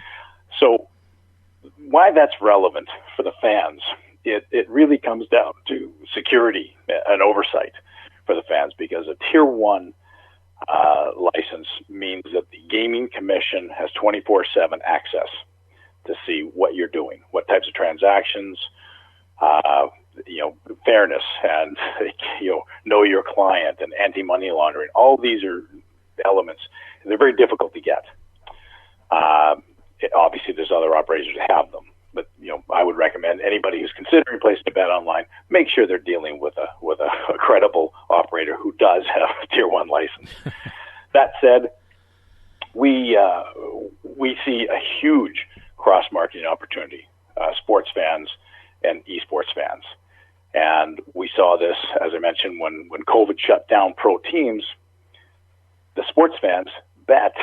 So why that's relevant for the fans, it really comes down to security and oversight for the fans, because a Tier 1 license means that the Gaming Commission has 24/7 access to see what you're doing, what types of transactions, fairness, and know your client and anti-money laundering. All these are elements. They're very difficult to get. Obviously, there's other operators that have them, but I would recommend anybody who's considering placing a bet online, make sure they're dealing with a credible operator who does have a Tier 1 license. That said, we see a huge cross-marketing opportunity, sports fans and esports fans. And we saw this, as I mentioned, when COVID shut down pro teams, the sports fans bet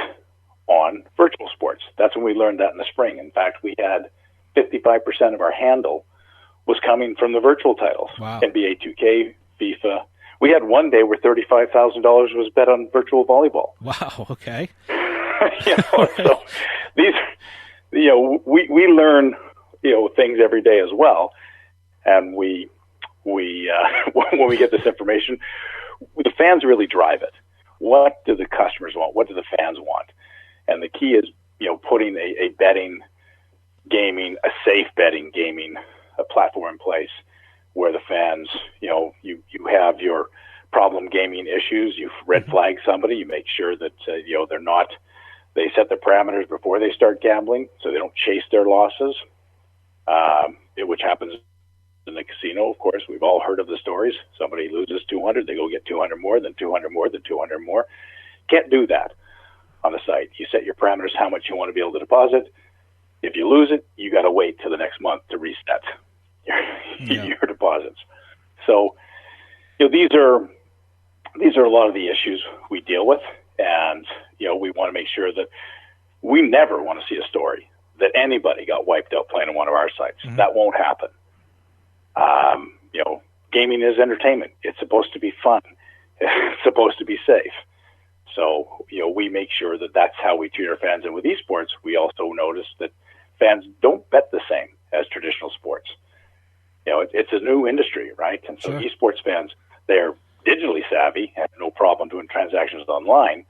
on virtual sports. That's when we learned that in the spring. In fact, we had 55% of our handle was coming from the virtual titles. Wow. NBA 2K, FIFA. We had one day where $35,000 was bet on virtual volleyball. Wow, okay. So these, we learn, things every day as well. And we when we get this information, the fans really drive it. What do the customers want? What do the fans want? And the key is, putting a betting, gaming, a safe betting, gaming, a platform in place where the fans, you have your problem gaming issues, you red flag somebody, you make sure that, they set the parameters before they start gambling so they don't chase their losses, which happens in the casino, of course. We've all heard of the stories. Somebody loses 200, they go get 200 more, then 200 more, then 200 more. Can't do that on the site. You set your parameters, how much you want to be able to deposit. If you lose it, you got to wait till the next month to reset your deposits. So, these are a lot of the issues we deal with, and we want to make sure that we never want to see a story that anybody got wiped out playing on one of our sites. Mm-hmm. That won't happen. Gaming is entertainment. It's supposed to be fun. It's supposed to be safe. So, we make sure that that's how we treat our fans. And with esports, we also notice that fans don't bet the same as traditional sports. It's a new industry, right? And so esports fans, they're digitally savvy, have no problem doing transactions online.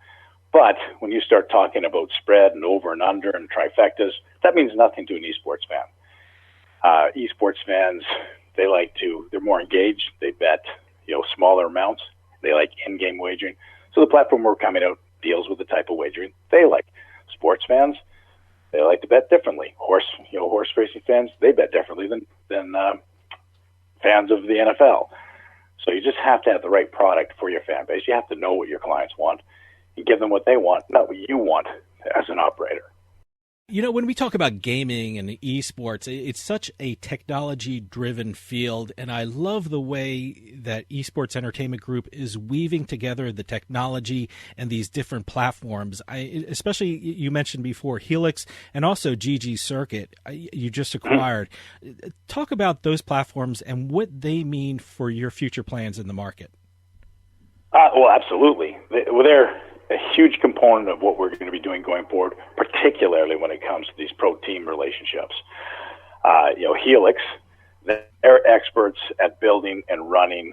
But when you start talking about spread and over and under and trifectas, that means nothing to an esports fan. Esports fans, they're more engaged. They bet, smaller amounts. They like in-game wagering. So the platform we're coming out deals with the type of wagering they like. Sports fans, they like to bet differently. Horse racing fans, they bet differently than fans of the NFL. So you just have to have the right product for your fan base. You have to know what your clients want and give them what they want, not what you want as an operator. When we talk about gaming and esports, it's such a technology-driven field, and I love the way that Esports Entertainment Group is weaving together the technology and these different platforms. Especially, you mentioned before, Helix and also GG Circuit you just acquired. Talk about those platforms and what they mean for your future plans in the market. Well, absolutely. They're a huge component of what we're going to be doing going forward, particularly when it comes to these pro-team relationships. Helix, they're experts at building and running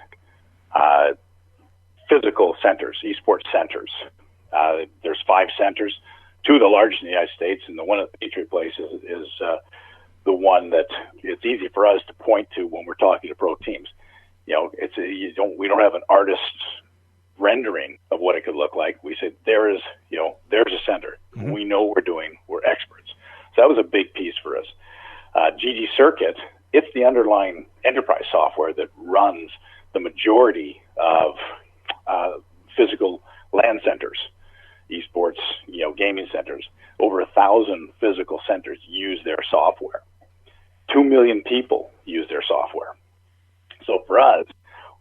physical centers, esports centers. There's 5 centers, 2 of the largest in the United States, and the one at the Patriot Place is the one that it's easy for us to point to when we're talking to pro teams. We don't have an artist's rendering of what it could look like. We said there's a center. Mm-hmm. We know what we're doing. We're experts. So that was a big piece for us. GG Circuit, it's the underlying enterprise software that runs the majority of physical LAN centers, esports, gaming centers. Over 1,000 physical centers use their software. 2 million people use their software. So for us,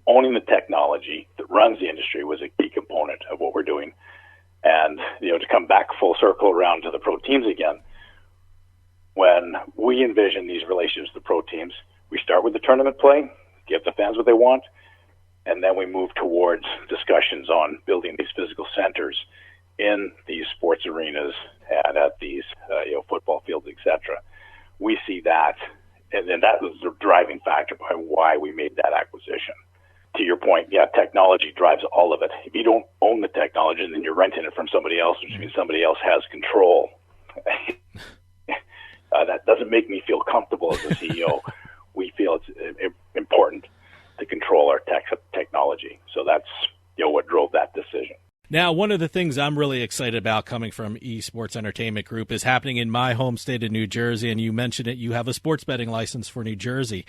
owning the technology that runs the industry was a key component of what we're doing. And, to come back full circle around to the pro teams again, when we envision these relationships with the pro teams, we start with the tournament play, give the fans what they want, and then we move towards discussions on building these physical centers in these sports arenas and at these football fields, etc. We see that, and that was the driving factor behind why we made that acquisition. To your point, technology drives all of it. If you don't own the technology, then you're renting it from somebody else, which means somebody else has control. That doesn't make me feel comfortable as a CEO. We feel it's important to control our technology. So that's what drove that decision. Now, one of the things I'm really excited about coming from Esports Entertainment Group is happening in my home state of New Jersey, and you mentioned it. You have a sports betting license for New Jersey.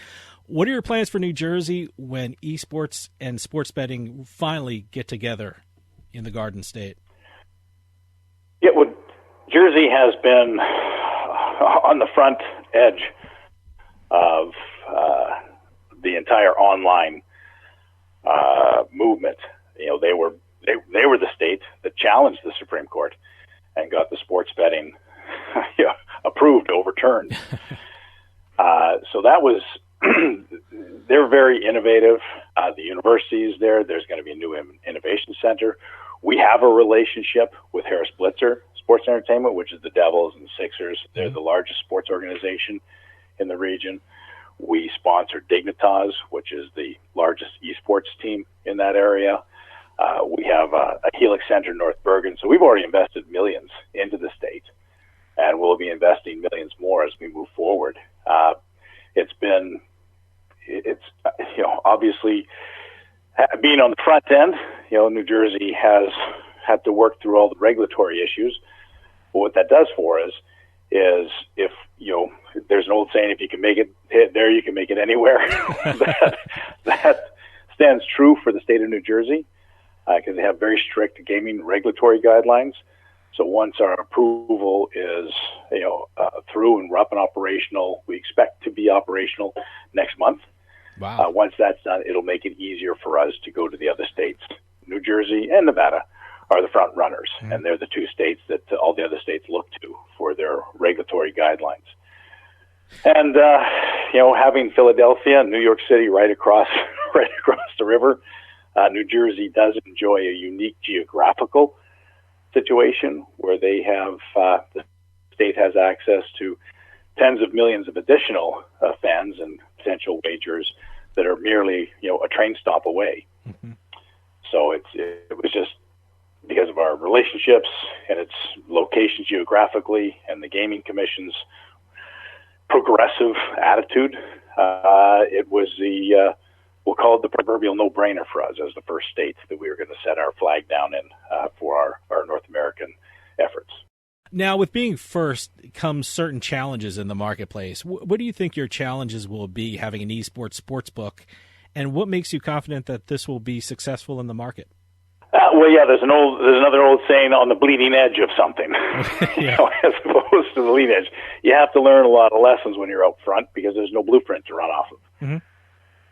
What are your plans for New Jersey when esports and sports betting finally get together in the Garden State? Yeah, well, Jersey has been on the front edge of the entire online movement. They were the state that challenged the Supreme Court and got the sports betting approved, overturned. So that was, they're very innovative. The university is there. There's going to be a new innovation center. We have a relationship with Harris Blitzer Sports Entertainment, which is the Devils and the Sixers. They're the largest sports organization in the region. We sponsor Dignitas, which is the largest esports team in that area. We have a Helix Center in North Bergen, so we've already invested millions into the state, and we'll be investing millions more as we move forward. It's obviously being on the front end. New Jersey has had to work through all the regulatory issues. But what that does for us is, if there's an old saying, if you can make it there, you can make it anywhere. that stands true for the state of New Jersey, because they have very strict gaming regulatory guidelines. So once our approval is through and we're up and operational, we expect to be operational next month. Wow. Once that's done, it'll make it easier for us to go to the other states. New Jersey and Nevada are the front runners, and they're the two states that all the other states look to for their regulatory guidelines. And having Philadelphia and New York City right across the river, New Jersey does enjoy a unique geographical situation where they have the state has access to tens of millions of additional fans and potential wagers that are merely a train stop away. Mm-hmm. So it was just because of our relationships and its location geographically and the gaming commission's progressive attitude. It was we'll call it the proverbial no-brainer for us as the first state that we were going to set our flag down in for our North American efforts. Now, with being first comes certain challenges in the marketplace. What do you think your challenges will be having an eSports sportsbook, and what makes you confident that this will be successful in the market? There's another old saying, on the bleeding edge of something, as opposed to the leading edge. You have to learn a lot of lessons when you're out front because there's no blueprint to run off of. Mm-hmm.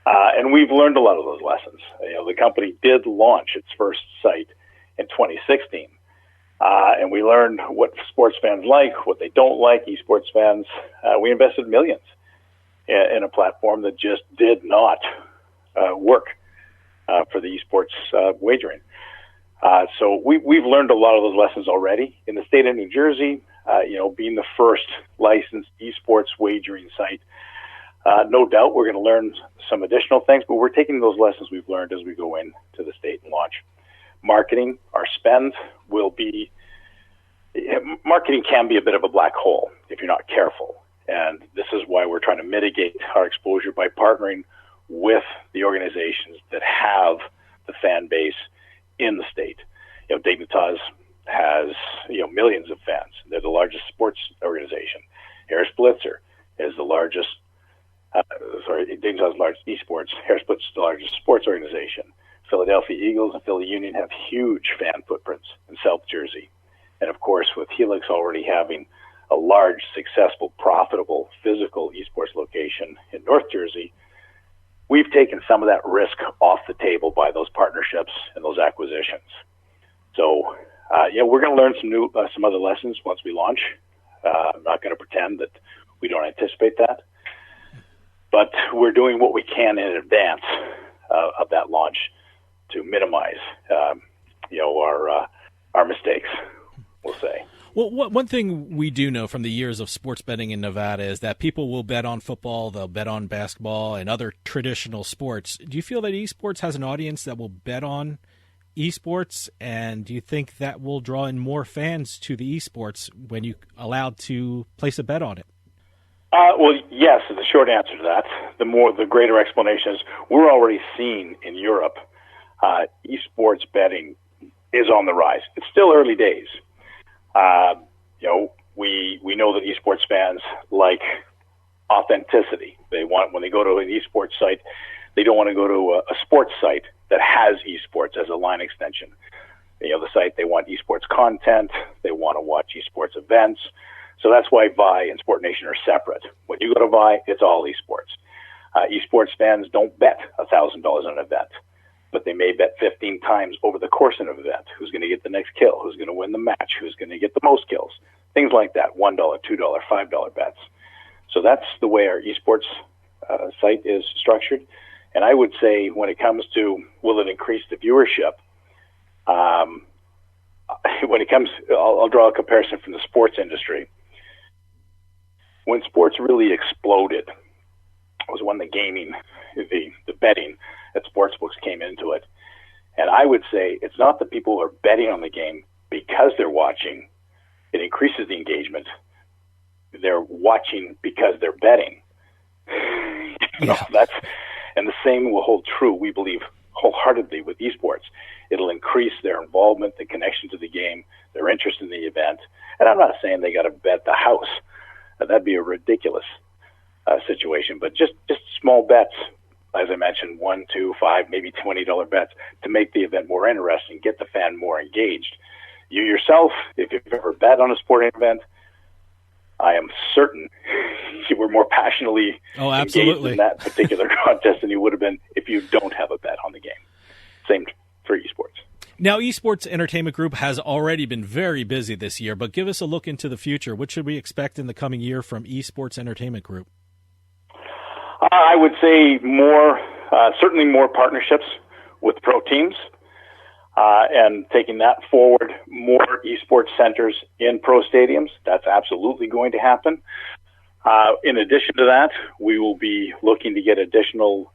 And we've learned a lot of those lessons. The company did launch its first site in 2016. And we learned what sports fans like, what they don't like, esports fans. We invested millions in a platform that just did not work for the esports wagering. So we've learned a lot of those lessons already. In the state of New Jersey, being the first licensed esports wagering site, no doubt we're going to learn some additional things, but we're taking those lessons we've learned as we go into the state and launch. Marketing, our spend will be, marketing can be a bit of a black hole if you're not careful. And this is why we're trying to mitigate our exposure by partnering with the organizations that have the fan base in the state. Dignitas has, millions of fans. They're the largest sports organization. Harris Blitzer is the largest, Dignitas' largest esports. Harris Blitzer is the largest sports organization. Philadelphia Eagles and Philly Union have huge fan footprints in South Jersey. And of course, with Helix already having a large, successful, profitable, physical esports location in North Jersey, we've taken some of that risk off the table by those partnerships and those acquisitions. So, we're going to learn some other lessons once we launch. I'm not going to pretend that we don't anticipate that, but we're doing what we can in advance of that launch to minimize, our mistakes, we'll say. Well, one thing we do know from the years of sports betting in Nevada is that people will bet on football, they'll bet on basketball, and other traditional sports. Do you feel that esports has an audience that will bet on esports, and do you think that will draw in more fans to the esports when you're allowed to place a bet on it? Yes, is the short answer to that. The greater explanation is we're already seeing in Europe, esports betting is on the rise. It's still early days. We know that esports fans like authenticity. They want, when they go to an esports site, they don't want to go to a sports site that has esports as a line extension. The site, they want esports content. They want to watch esports events. So that's why Vi and Sport Nation are separate. When you go to Vi, it's all esports. Esports fans don't bet $1,000 on an event, but they may bet 15 times over the course of an event. Who's going to get the next kill? Who's going to win the match? Who's going to get the most kills? Things like that, $1, $2, $5 bets. So that's the way our esports site is structured. And I would say when it comes to will it increase the viewership, I'll draw a comparison from the sports industry. When sports really exploded was when the gaming, the betting at sportsbooks came into it. And I would say it's not that people are betting on the game because they're watching. It increases the engagement. They're watching because they're betting. And the same will hold true, we believe, wholeheartedly with esports. It'll increase their involvement, the connection to the game, their interest in the event. And I'm not saying they got to bet the house. That'd be a ridiculous situation. But just small bets, as I mentioned, $1, $2, $5, maybe $20 bets to make the event more interesting, get the fan more engaged. You yourself, if you've ever bet on a sporting event, I am certain you were more passionately engaged in that particular contest than you would have been if you don't have a bet on the game. Same for esports. Now, Esports Entertainment Group has already been very busy this year, but give us a look into the future. What should we expect in the coming year from Esports Entertainment Group? I would say certainly more partnerships with pro teams. And taking that forward, more esports centers in pro stadiums. That's absolutely going to happen. In addition to that, we will be looking to get additional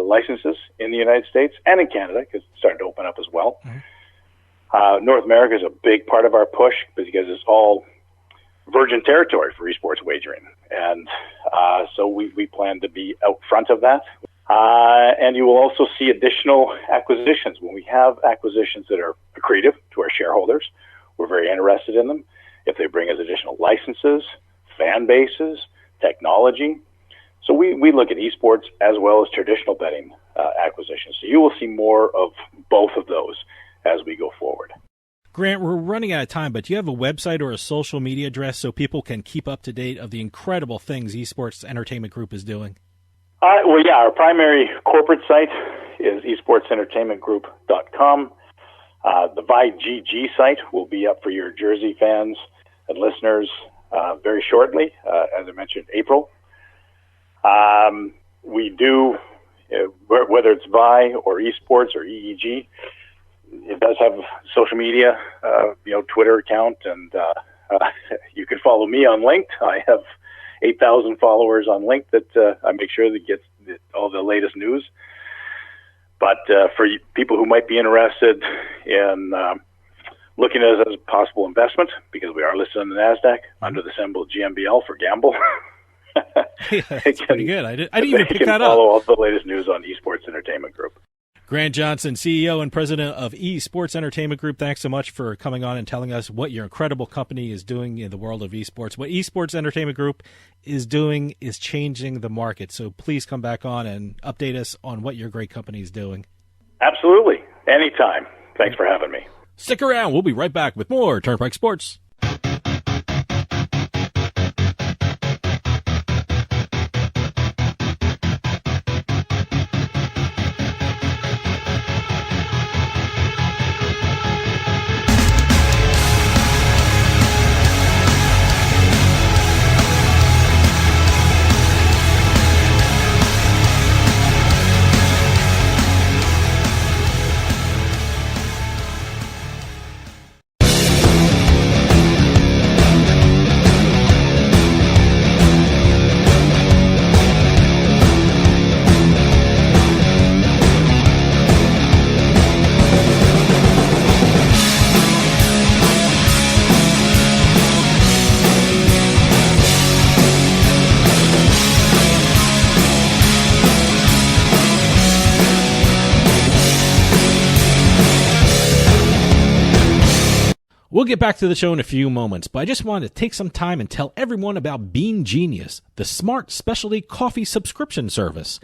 licenses in the United States and in Canada, because it's starting to open up as well. Mm-hmm. North America is a big part of our push because it's all virgin territory for esports wagering. And so we plan to be out front of that. And you will also see additional acquisitions. When we have acquisitions that are accretive to our shareholders, we're very interested in them. If they bring us additional licenses, fan bases, technology. So we look at esports as well as traditional betting acquisitions. So you will see more of both of those as we go forward. Grant, we're running out of time, but do you have a website or a social media address so people can keep up to date of the incredible things Esports Entertainment Group is doing? Our primary corporate site is esportsentertainmentgroup.com. The ViGG site will be up for your Jersey fans and listeners very shortly, as I mentioned, April. We do, whether it's Vi or esports or EEG, it does have social media, Twitter account, and you can follow me on LinkedIn. I have 8,000 followers on LinkedIn that I make sure that gets all the latest news. But for people who might be interested in looking at us as a possible investment, because we are listed on the NASDAQ under the symbol GMBL for Gamble. Yeah, that's pretty good. I didn't even pick that up. Follow all the latest news on Esports Entertainment Group. Grant Johnson, CEO and President of eSports Entertainment Group, thanks so much for coming on and telling us what your incredible company is doing in the world of esports. What eSports Entertainment Group is doing is changing the market. So please come back on and update us on what your great company is doing. Absolutely. Anytime. Thanks for having me. Stick around. We'll be right back with more Turnpike Sports. We'll get back to the show in a few moments, but I just wanted to take some time and tell everyone about Bean Genius, the smart specialty coffee subscription service.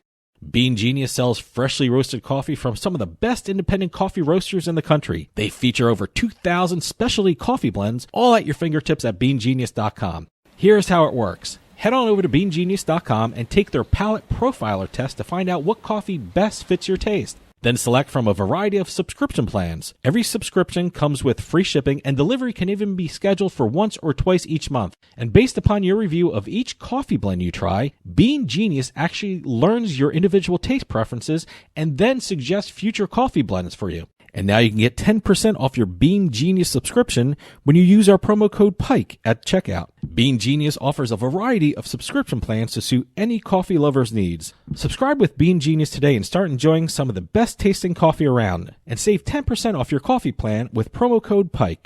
Bean Genius sells freshly roasted coffee from some of the best independent coffee roasters in the country. They feature over 2,000 specialty coffee blends, all at your fingertips at beangenius.com. Here's how it works. Head on over to beangenius.com and take their palate profiler test to find out what coffee best fits your taste. Then select from a variety of subscription plans. Every subscription comes with free shipping, and delivery can even be scheduled for once or twice each month. And based upon your review of each coffee blend you try, Bean Genius actually learns your individual taste preferences and then suggests future coffee blends for you. And now you can get 10% off your Bean Genius subscription when you use our promo code PIKE at checkout. Bean Genius offers a variety of subscription plans to suit any coffee lover's needs. Subscribe with Bean Genius today and start enjoying some of the best tasting coffee around. And save 10% off your coffee plan with promo code PIKE.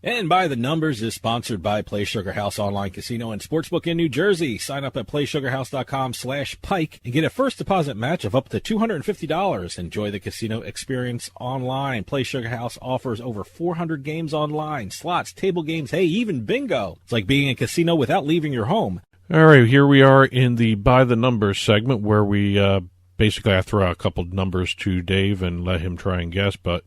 And By the Numbers is sponsored by Play Sugar House Online Casino and Sportsbook in New Jersey. Sign up at playsugarhouse.com/pike and get a first deposit match of up to $250. Enjoy the casino experience online. Play Sugar House offers over 400 games online, slots, table games, hey, even bingo. It's like being in a casino without leaving your home. All right, here we are in the By the Numbers segment where we basically I throw out a couple numbers to Dave and let him try and guess, but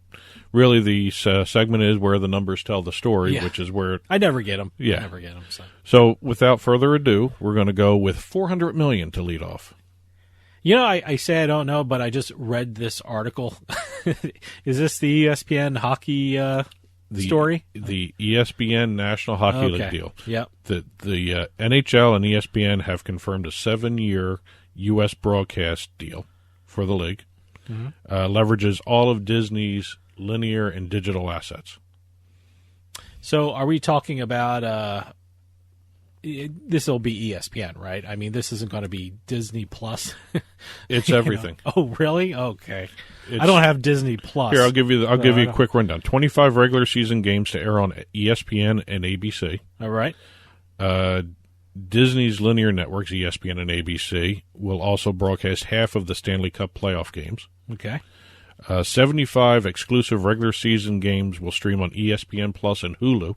really the segment is where the numbers tell the story, which is where I never get them. Yeah. I never get them. So without further ado, we're going to go with $400 million to lead off. You know, I say I don't know, but I just read this article. Is this the ESPN hockey story? The ESPN National Hockey League deal. Yep. The NHL and ESPN have confirmed a 7-year U.S. broadcast deal for the league. Mm-hmm. Leverages all of Disney's linear and digital assets. So are we talking about this will be ESPN, right? I mean, this isn't going to be Disney Plus. It's everything. Oh, really? Okay. I don't have Disney Plus. Here, I'll give you a quick rundown. 25 regular season games to air on ESPN and ABC. All right. Disney's linear networks, ESPN and ABC, will also broadcast half of the Stanley Cup playoff games. Okay. 75 exclusive regular season games will stream on ESPN Plus and Hulu.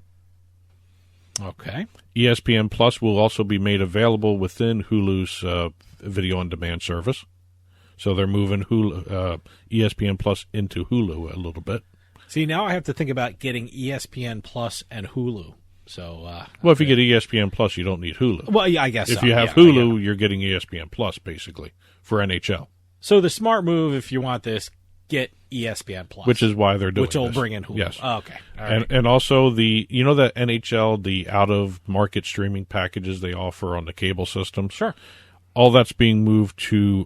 Okay. ESPN Plus will also be made available within Hulu's video on demand service. So they're moving ESPN Plus into Hulu a little bit. See, now I have to think about getting ESPN Plus and Hulu. So, well, if you get ESPN Plus, you don't need Hulu. Well, yeah, I guess if you have Hulu, you're getting ESPN Plus basically for NHL. So the smart move, if you want this, get ESPN Plus, which is why they're doing which will bring in Hulu. Yes. Oh, okay. All right. And also the that NHL, the out of market streaming packages they offer on the cable system. Sure. All that's being moved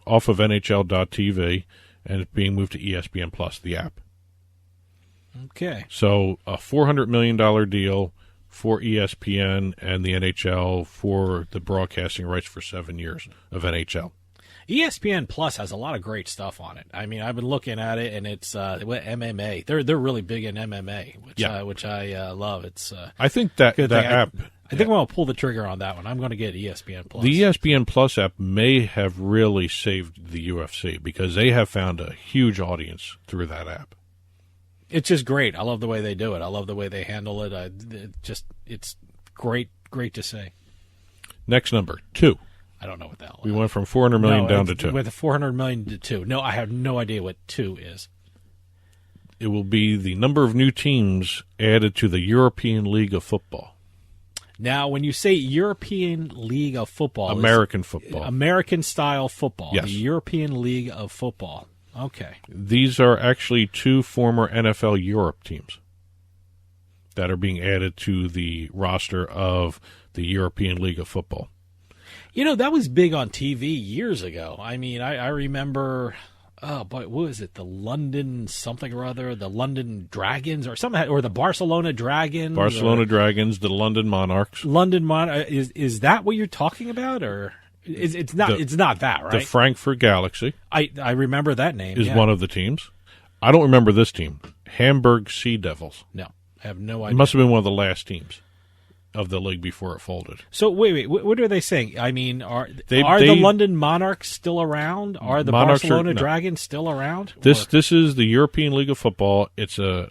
off of NHL.TV and it's being moved to ESPN Plus, the app. Okay. So a $400 million deal for ESPN and the NHL for the broadcasting rights for 7 years of NHL. ESPN Plus has a lot of great stuff on it. I mean, I've been looking at it, and it's MMA. They're really big in MMA, which I love. It's I think that app. I think I'm going to pull the trigger on that one. I'm going to get ESPN Plus. The ESPN Plus app may have really saved the UFC because they have found a huge audience through that app. It's just great. I love the way they do it. I love the way they handle it. It's great to see. Next number, 2. I don't know what the hell. We went from $400 million down to 2. With $400 million to 2. No, I have no idea what 2 is. It will be the number of new teams added to the European League of Football. Now, when you say European League of Football, American football, American style football, yes. The European League of Football. Okay. These are actually 2 former NFL Europe teams that are being added to the roster of the European League of Football. You know, that was big on TV years ago. I mean, I remember, what was it? The London something or other, the London Dragons or something, or the Barcelona Dragons. Dragons, the London Monarchs. Is that what you're talking about, or it's not? It's not that, right? The Frankfurt Galaxy. I remember that name. Is one of the teams. I don't remember this team. Hamburg Sea Devils. No, I have no idea. It must have been one of the last teams of the league before it folded. So wait, what are they saying? I mean, are the London Monarchs still around? Are the Barcelona Dragons still around? This is the European League of Football. It's a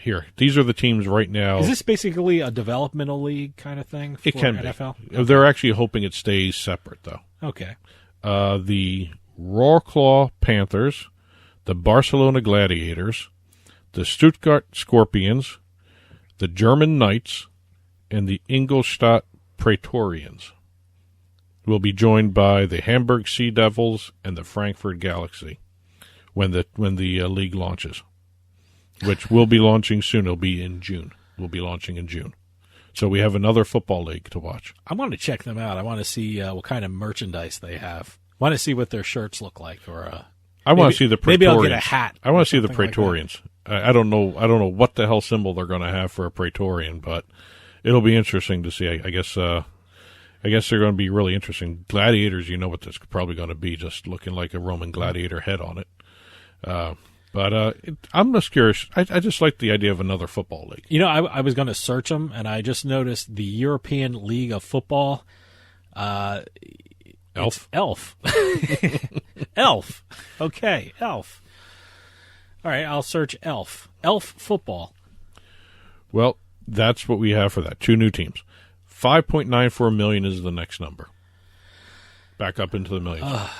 here. These are the teams right now. Is this basically a developmental league kind of thing for it can NFL? Be. Okay. They're actually hoping it stays separate though. Okay. The Wroclaw Panthers, the Barcelona Gladiators, the Stuttgart Scorpions, the German Knights, and the Ingolstadt Praetorians will be joined by the Hamburg Sea Devils and the Frankfurt Galaxy when the league launches. which will be launching soon. It'll be in June. We'll be launching in June. So we have another football league to watch. I want to check them out. I want to see what kind of merchandise they have. I want to see what their shirts look like. I want to see the Praetorians. Maybe I'll get a hat. I want to see the like Praetorians. I don't know what the hell symbol they're going to have for a Praetorian, but it'll be interesting to see. I guess they're going to be really interesting. Gladiators, you know what that's probably going to be, just looking like a Roman gladiator head on it. But I'm just curious. I just like the idea of another football league. You know, I was going to search them, and I just noticed the European League of Football. Elf. Elf. Okay, Elf. All right, I'll search Elf. Elf football. Well, that's what we have for that. 2 new teams. 5.94 million is the next number. Back up into the millions.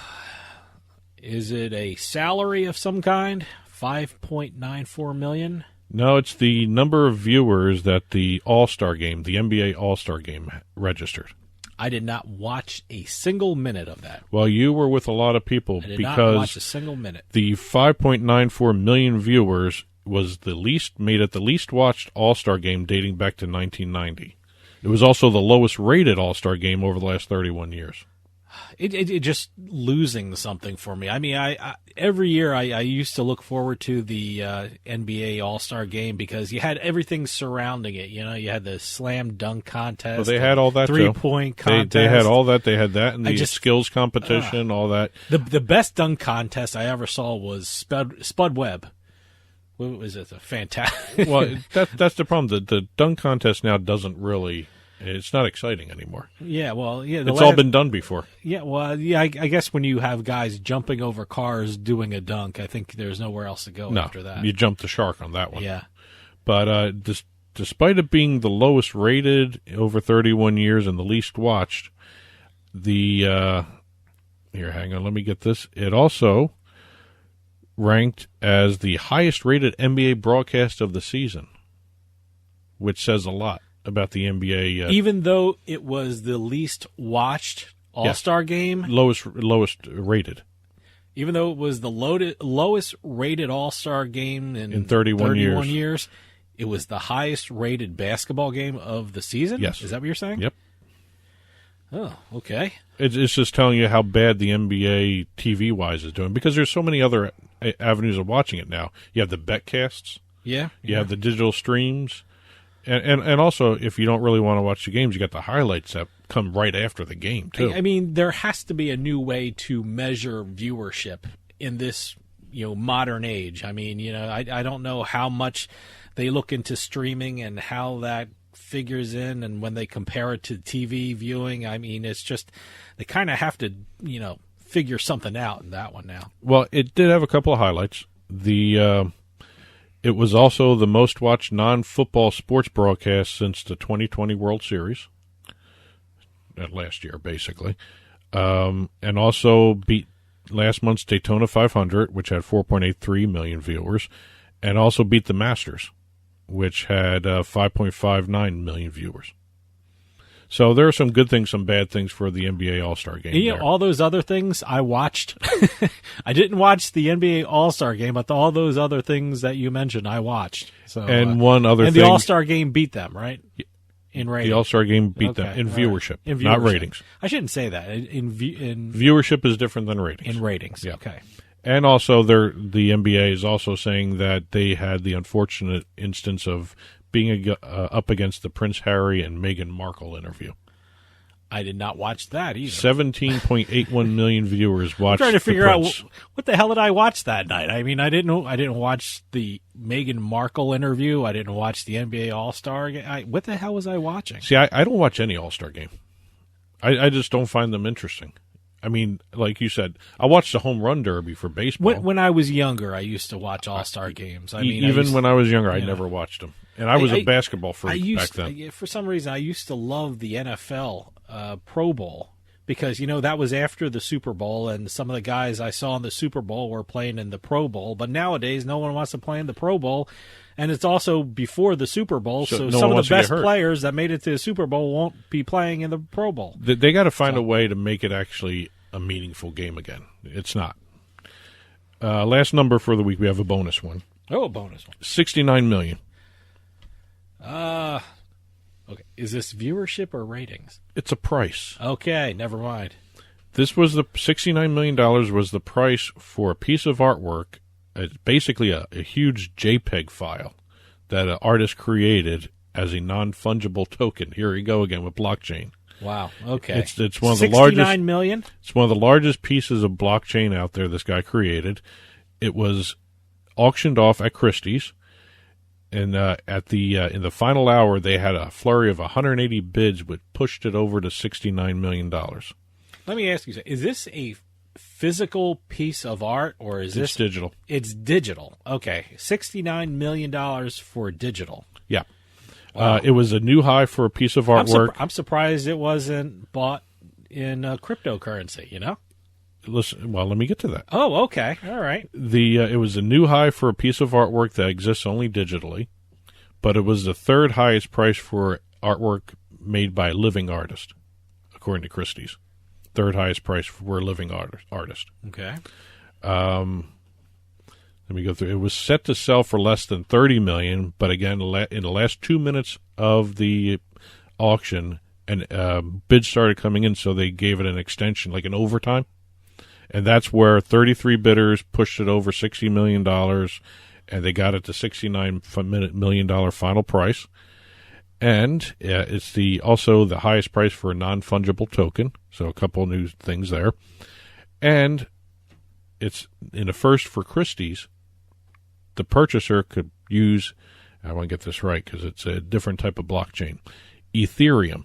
Is it a salary of some kind? 5.94 million? No, it's the number of viewers that the All-Star game, the NBA All-Star game, registered. I did not watch a single minute of that. Well, you were with a lot of people I did because not watch a single minute. The 5.94 million viewers was the least watched All-Star game dating back to 1990. It was also the lowest rated All-Star game over the last 31 years. It just losing something for me. I mean, I every year I used to look forward to the NBA All-Star Game because you had everything surrounding it. You know, you had the slam dunk contest. Well, they had all that 3-point contest. They had all that. They had that and the skills competition, all that. The best dunk contest I ever saw was Spud Webb. What was it? A fantastic. Well, that's the problem. The dunk contest now doesn't really. It's not exciting anymore. Yeah, well, yeah. It's all been done before. Yeah, well, yeah. I guess when you have guys jumping over cars doing a dunk, I think there's nowhere else to go after that. You jumped the shark on that one. Yeah. But despite it being the lowest rated over 31 years and the least watched, here, hang on, let me get this. It also ranked as the highest rated NBA broadcast of the season, which says a lot about the NBA. Even though it was the least watched All-Star game? Lowest rated. Even though it was the lowest rated All-Star game in 31 years, it was the highest rated basketball game of the season? Yes. Is that what you're saying? Yep. Oh, okay. It's just telling you how bad the NBA TV-wise is doing, because there's so many other avenues of watching it now. You have the betcasts. Yeah. You have the digital streams. And also, if you don't really want to watch the games, you got the highlights that come right after the game, too. I mean, there has to be a new way to measure viewership in this, modern age. I mean, I don't know how much they look into streaming and how that figures in, and when they compare it to TV viewing, I mean, it's just they kind of have to, figure something out in that one now. Well, it did have a couple of highlights. It was also the most watched non-football sports broadcast since the 2020 World Series. Last year, basically. And also beat last month's Daytona 500, which had 4.83 million viewers, and also beat the Masters, which had 5.59 million viewers. So there are some good things, some bad things for the NBA All-Star Game. All those other things I watched. I didn't watch the NBA All-Star Game, but all those other things that you mentioned, I watched. So, and one other thing. And the All-Star Game beat them, right? In ratings. The All-Star Game beat them in viewership, not ratings. I shouldn't say that. In viewership is different than ratings. In ratings, yeah. Okay. And also, the NBA is also saying that they had the unfortunate instance of being up against the Prince Harry and Meghan Markle interview. I did not watch that either. 17.81 million viewers watched. I'm trying to figure out Prince. What the hell did I watch that night. I mean, I didn't watch the Meghan Markle interview. I didn't watch the NBA All-Star game. What the hell was I watching? See, I don't watch any All-Star game. I just don't find them interesting. I mean, like you said, I watched the Home Run Derby for baseball. When I was younger, I used to watch All-Star games. I mean, even when I was younger, I never watched them. And I was a basketball freak back then. For some reason, I used to love the NFL Pro Bowl because, that was after the Super Bowl, and some of the guys I saw in the Super Bowl were playing in the Pro Bowl. But nowadays, no one wants to play in the Pro Bowl, and it's also before the Super Bowl, so some of the best players that made it to the Super Bowl won't be playing in the Pro Bowl. They got to find a way to make it actually a meaningful game again. It's not. Last number for the week, we have a bonus one. Oh, a bonus one. 69 million. Okay. Is this viewership or ratings? It's a price. Okay, never mind. This was the $69 million was the price for a piece of artwork. It's basically a huge JPEG file that an artist created as a non-fungible token. Here we go again with blockchain. Wow. Okay. It's one of the largest. 69 million? It's one of the largest pieces of blockchain out there. This guy created. It was auctioned off at Christie's, and in the final hour, they had a flurry of 180 bids, which pushed it over to $69 million. Let me ask you, is this a physical piece of art, or is this digital? It's digital. Okay, $69 million for digital. Yeah. Wow. It was a new high for a piece of artwork. I'm surprised it wasn't bought in cryptocurrency, Listen, well, let me get to that. Oh, okay. All right. It was a new high for a piece of artwork that exists only digitally, but it was the third highest price for artwork made by a living artist, according to Christie's. Third highest price for a living artist. Okay. Let me go through. It was set to sell for less than $30 million, but again, in the last 2 minutes of the auction, bids started coming in, so they gave it an extension, like an overtime, and that's where 33 bidders pushed it over $60 million, and they got it to $69 million final price. And it's also the highest price for a non-fungible token, so a couple new things there. And it's in a first for Christie's. The purchaser could use, I want to get this right because it's a different type of blockchain, Ethereum,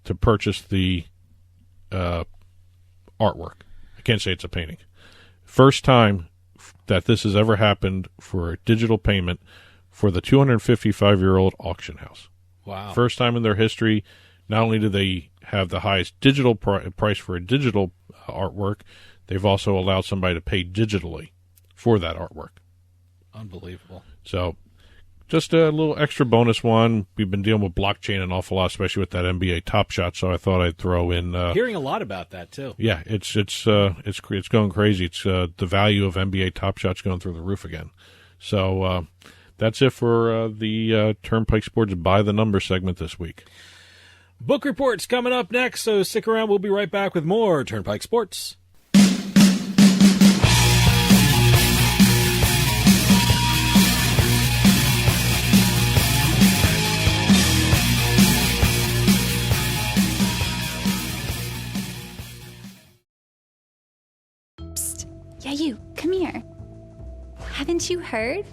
to purchase the artwork. I can't say it's a painting. First time that this has ever happened for a digital payment for the 255-year-old auction house. Wow. First time in their history, not only do they have the highest digital price for a digital artwork, they've also allowed somebody to pay digitally for that artwork. Unbelievable. So just a little extra bonus one. We've been dealing with blockchain an awful lot, especially with that NBA Top Shot, so I thought I'd throw in... hearing a lot about that, too. Yeah, it's going crazy. It's the value of NBA Top Shot's going through the roof again. So that's it for the Turnpike Sports By the Number segment this week. Book reports coming up next, so stick around. We'll be right back with more Turnpike Sports. Yeah, you, come here. Haven't you heard?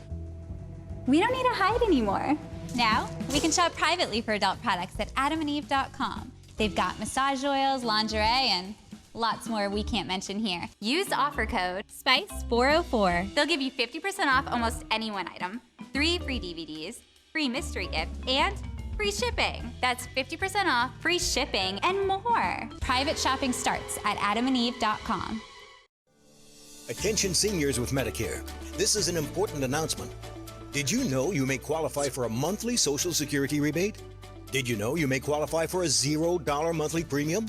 We don't need to hide anymore. Now, we can shop privately for adult products at adamandeve.com. They've got massage oils, lingerie, and lots more we can't mention here. Use offer code SPICE404. They'll give you 50% off almost any one item, 3 free DVDs, free mystery gift, and free shipping. That's 50% off, free shipping, and more. Private shopping starts at adamandeve.com. Attention seniors with Medicare. This is an important announcement. Did you know you may qualify for a monthly Social Security rebate? Did you know you may qualify for a $0 monthly premium?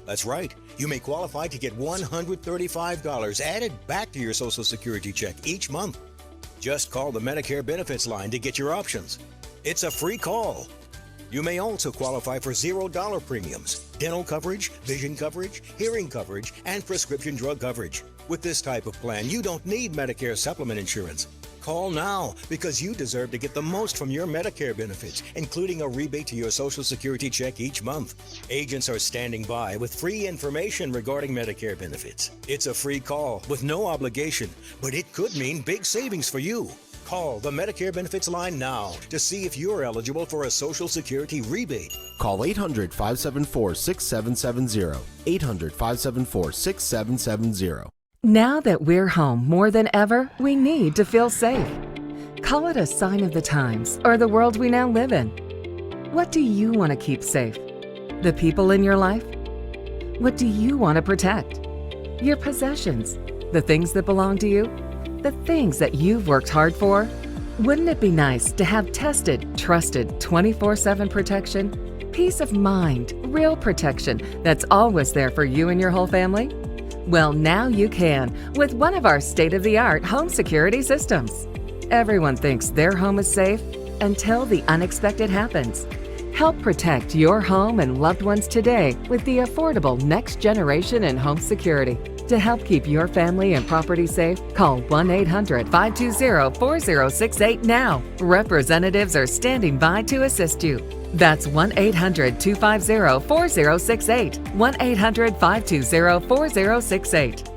That's right. You may qualify to get $135 added back to your Social Security check each month. Just call the Medicare benefits line to get your options. It's a free call. You may also qualify for $0 premiums, dental coverage, vision coverage, hearing coverage, and prescription drug coverage. With this type of plan, you don't need Medicare supplement insurance. Call now because you deserve to get the most from your Medicare benefits, including a rebate to your Social Security check each month. Agents are standing by with free information regarding Medicare benefits. It's a free call with no obligation, but it could mean big savings for you. Call the Medicare benefits line now to see if you're eligible for a Social Security rebate. Call 800-574-6770. 800-574-6770. Now that we're home more than ever, we need to feel safe. Call it a sign of the times or the world we now live in. What do you want to keep safe? The people in your life? What do you want to protect? Your possessions, the things that belong to you, the things that you've worked hard for. Wouldn't it be nice to have tested, trusted 24/7 protection? Peace of mind, real protection that's always there for you and your whole family? Well, now you can with one of our state-of-the-art home security systems. Everyone thinks their home is safe until the unexpected happens. Help protect your home and loved ones today with the affordable Next Generation in Home Security. To help keep your family and property safe, call 1-800-520-4068 now. Representatives are standing by to assist you. That's 1-800-250-4068. 1-800-520-4068.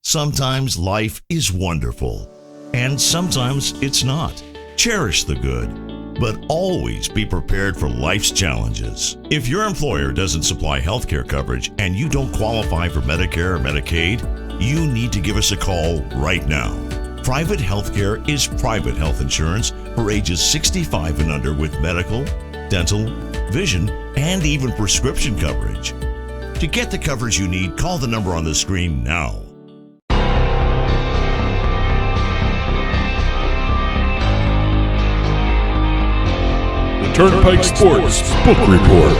Sometimes life is wonderful, and sometimes it's not. Cherish the good, but always be prepared for life's challenges. If your employer doesn't supply health care coverage and you don't qualify for Medicare or Medicaid, you need to give us a call right now. Private health care is private health insurance for ages 65 and under with medical, dental, vision, and even prescription coverage. To get the coverage you need, call the number on the screen now. Turnpike Sports Book Report.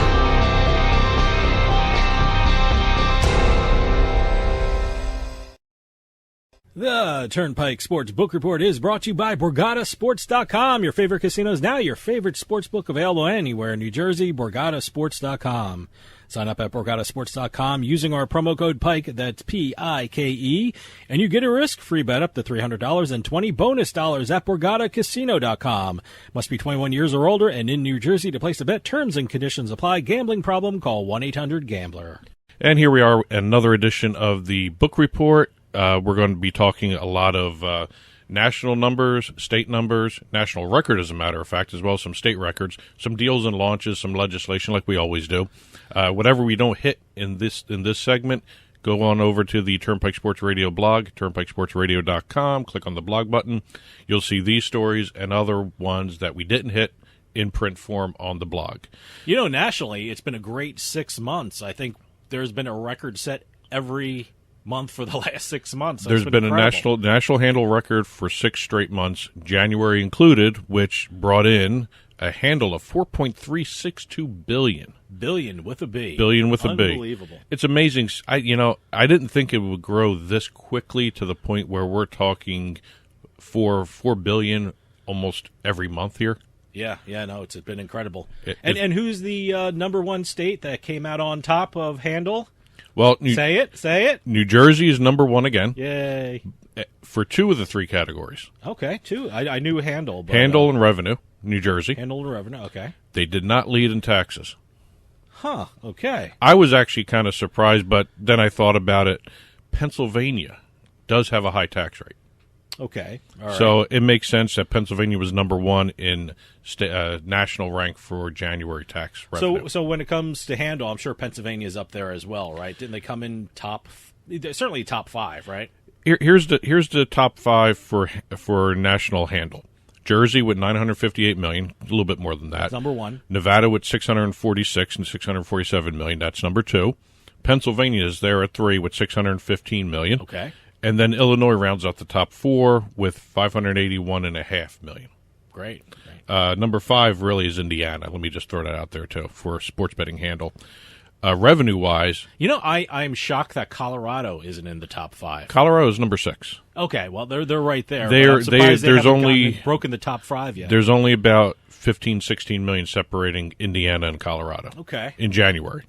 The Turnpike Sports Book Report is brought to you by BorgataSports.com. Your favorite casinos now, your favorite sports book available anywhere in New Jersey, BorgataSports.com. Sign up at BorgataSports.com using our promo code PIKE, that's P-I-K-E, and you get a risk-free bet up to $300 and 20 bonus dollars at BorgataCasino.com. Must be 21 years or older and in New Jersey to place a bet. Terms and conditions apply. Gambling problem? Call 1-800-GAMBLER. And here we are, another edition of the Book Report. We're going to be talking a lot of national numbers, state numbers, national record, as a matter of fact, as well as some state records, some deals and launches, some legislation like we always do. Whatever we don't hit in this segment, go on over to the Turnpike Sports Radio blog, turnpikesportsradio.com, click on the blog button. You'll see these stories and other ones that we didn't hit in print form on the blog. You know, nationally, it's been a great 6 months. I think there's been a record set every month for the last 6 months. There's been incredible. A national handle record for 6 straight months, January included, which brought in a handle of $4.362 billion. Billion with a B. Billion with a B. Unbelievable. It's amazing. I didn't think it would grow this quickly to the point where we're talking $4 billion almost every month here. Yeah, no, it's been incredible. And who's the number one state that came out on top of handle? Well, say it. New Jersey is number one again. Yay. For 2 of the 3 categories. Okay, 2. I knew handle. But, handle and revenue, New Jersey. Handle and revenue, okay. They did not lead in taxes. Huh, okay. I was actually kind of surprised, but then I thought about it. Pennsylvania does have a high tax rate. Okay, all right. So it makes sense that Pennsylvania was number one in national rank for January tax revenue. So when it comes to handle, I'm sure Pennsylvania's up there as well, right? Didn't they come in certainly top 5, right? Here's the top 5 for national handle. Jersey with $958 million, a little bit more than that. That's number 1. Nevada with $646 and $647 million. That's number 2. Pennsylvania is there at 3 with $615 million. Okay. And then Illinois rounds out the top 4 with $581.5 million. Great. Number 5 really is Indiana. Let me just throw that out there, too, for sports betting handle. Revenue-wise... You know, I'm shocked that Colorado isn't in the top 5. Colorado is number 6. Okay, well, they're right there. There's only broken the top 5 yet. There's only about 16 million separating Indiana and Colorado. Okay. In January.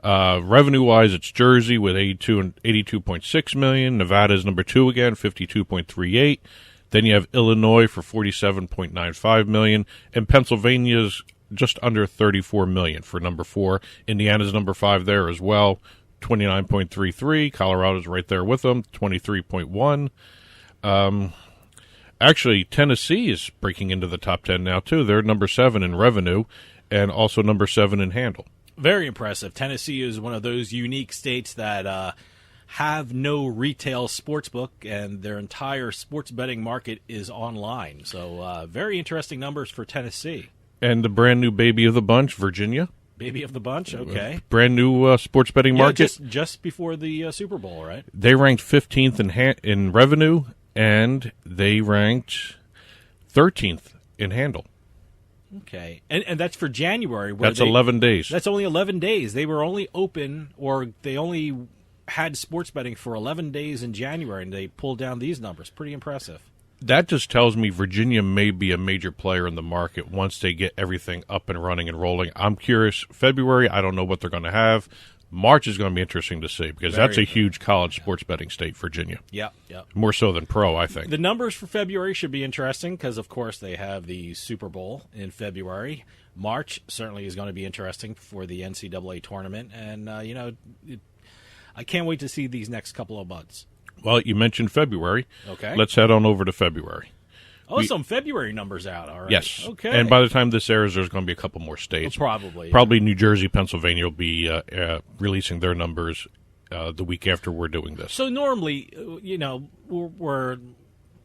Revenue-wise, it's Jersey with $82.6 million. Nevada is number 2 again, $52.38. Then you have Illinois for $47.95 million. And Pennsylvania's just under $34 million for number 4. Indiana's number 5 there as well, $29.33. Colorado's right there with them, $23.1. Actually, Tennessee is breaking into the top 10 now, too. They're number 7 in revenue and also number 7 in handle. Very impressive. Tennessee is one of those unique states that have no retail sportsbook, and their entire sports betting market is online. So very interesting numbers for Tennessee. And the brand new baby of the bunch, Virginia. Baby of the bunch, okay. Brand new sports betting market. Just before the Super Bowl, right? They ranked 15th in revenue, and they ranked 13th in handle. Okay, and that's for January. That's 11 days. That's only 11 days. They were only open, or they only had sports betting for 11 days in January, and they pulled down these numbers. Pretty impressive. That just tells me Virginia may be a major player in the market once they get everything up and running and rolling. I'm curious. February, I don't know what they're going to have. March is going to be interesting to see because that's a huge college sports betting state, Virginia. Yeah. More so than pro, I think. The numbers for February should be interesting because, of course, they have the Super Bowl in February. March certainly is going to be interesting for the NCAA tournament. And, I can't wait to see these next couple of months. Well, you mentioned February. Okay. Let's head on over to February. Some February numbers out. All right. Yes. Okay. And by the time this airs, there's going to be a couple more states. Probably. Probably New Jersey, Pennsylvania will be releasing their numbers the week after we're doing this. So normally, we're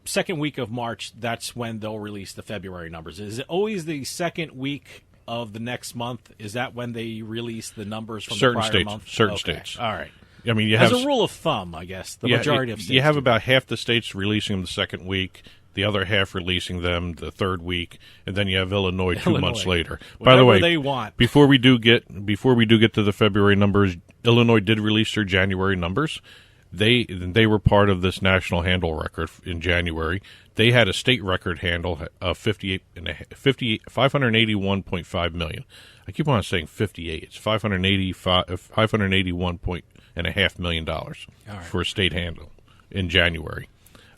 second week of March. That's when they'll release the February numbers. Is it always the second week of the next month? Is that when they release the numbers from the prior month? Certain states. All right. I mean, as a rule of thumb, I guess the majority of states. You have about half the states releasing them the second week, the other half releasing them the third week, and then you have Illinois 2 months later. By the way, they want. Before we do get to the February numbers, Illinois did release their January numbers. They were part of this national handle record in January. They had a state record handle of 581.5 million. I keep on saying 58. It's $581.5 million for a state handle in January.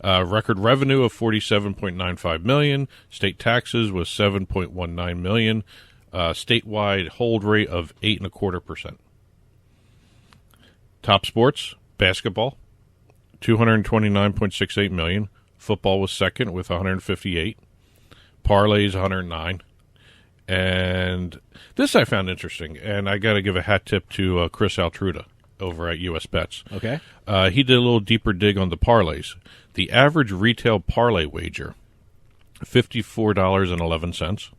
Record revenue of $47.95 million. State taxes was $7.19 million. Statewide hold rate of 8.25%. Top sports: basketball, $229.68 million. Football was second with 158. Parlays 109. And this I found interesting, and I got to give a hat tip to Chris Altruda over at US Bets. Okay. He did a little deeper dig on the parlays. The average retail parlay wager, $54.11.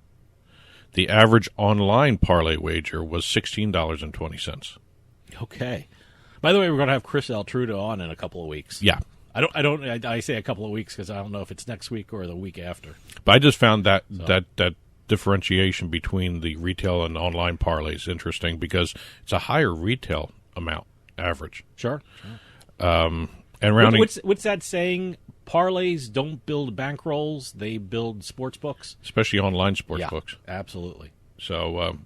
The average online parlay wager was $16.20. Okay. By the way, we're going to have Chris Altruda on in a couple of weeks. Yeah. I say a couple of weeks because I don't know if it's next week or the week after. But I just found that differentiation between the retail and online parlays interesting because it's a higher retail amount average. Sure. And rounding. What's that saying? Parlays don't build bankrolls; they build sports books, especially online sports books. Absolutely. So,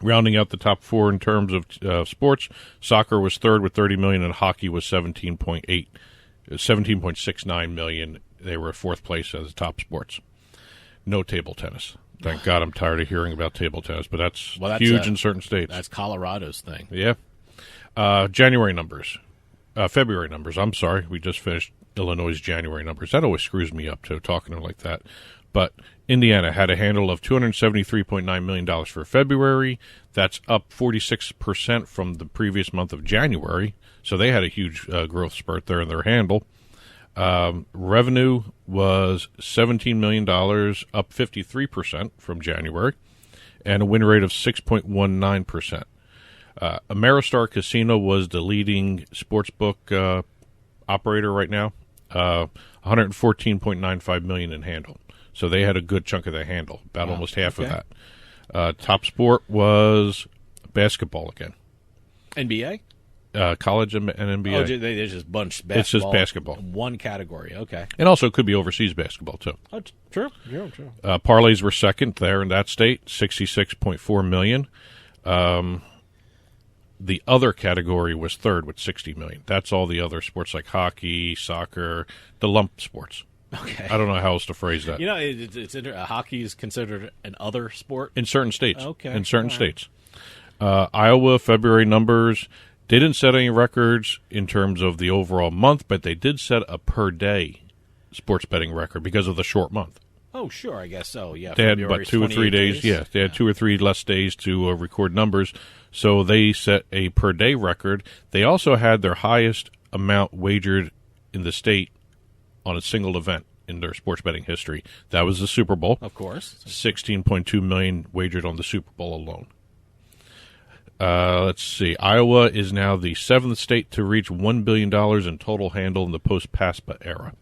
rounding out the top four in terms of sports, soccer was third with $30 million, and hockey was 17.69 million. They were fourth place as the top sports. No table tennis. Thank God, I'm tired of hearing about table tennis, but that's huge in certain states. That's Colorado's thing. Yeah. February numbers. I'm sorry. We just finished Illinois' January numbers. That always screws me up, too, talking to them like that. But Indiana had a handle of $273.9 million for February. That's up 46% from the previous month of January. So they had a huge growth spurt there in their handle. Revenue was $17 million, up 53% from January, and a win rate of 6.19%. Ameristar Casino was the leading sportsbook operator right now, $114.95 million in handle. So they had a good chunk of the handle, about almost half of that. Top sport was basketball again. NBA? College and NBA. Oh, they just bunched basketball. It's just basketball. One category, okay. And also it could be overseas basketball, too. Oh, true. Parlays were second there in that state, $66.4 million. The other category was third with $60 million. That's all the other sports like hockey, soccer, the lump sports. Okay. I don't know how else to phrase that. It's hockey is considered an other sport? In certain states. Okay. In certain states. Iowa, February numbers. They didn't set any records in terms of the overall month, but they did set a per-day sports betting record because of the short month. Oh, sure, I guess so, yeah. They had about 2 or 3 days. Yeah, they had 2 or 3 less days to record numbers. So they set a per-day record. They also had their highest amount wagered in the state on a single event in their sports betting history. That was the Super Bowl. Of course. 16.2 million wagered on the Super Bowl alone. Let's see. Iowa is now the 7th state to reach $1 billion in total handle in the post-PASPA era.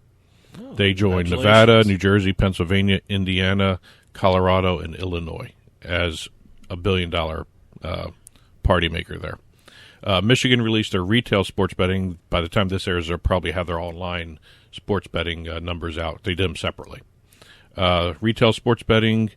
Oh, they joined Nevada, New Jersey, Pennsylvania, Indiana, Colorado, and Illinois as a $1 billion party maker there. Michigan released their retail sports betting. By the time this airs, they'll probably have their online sports betting numbers out. They did them separately. Retail sports betting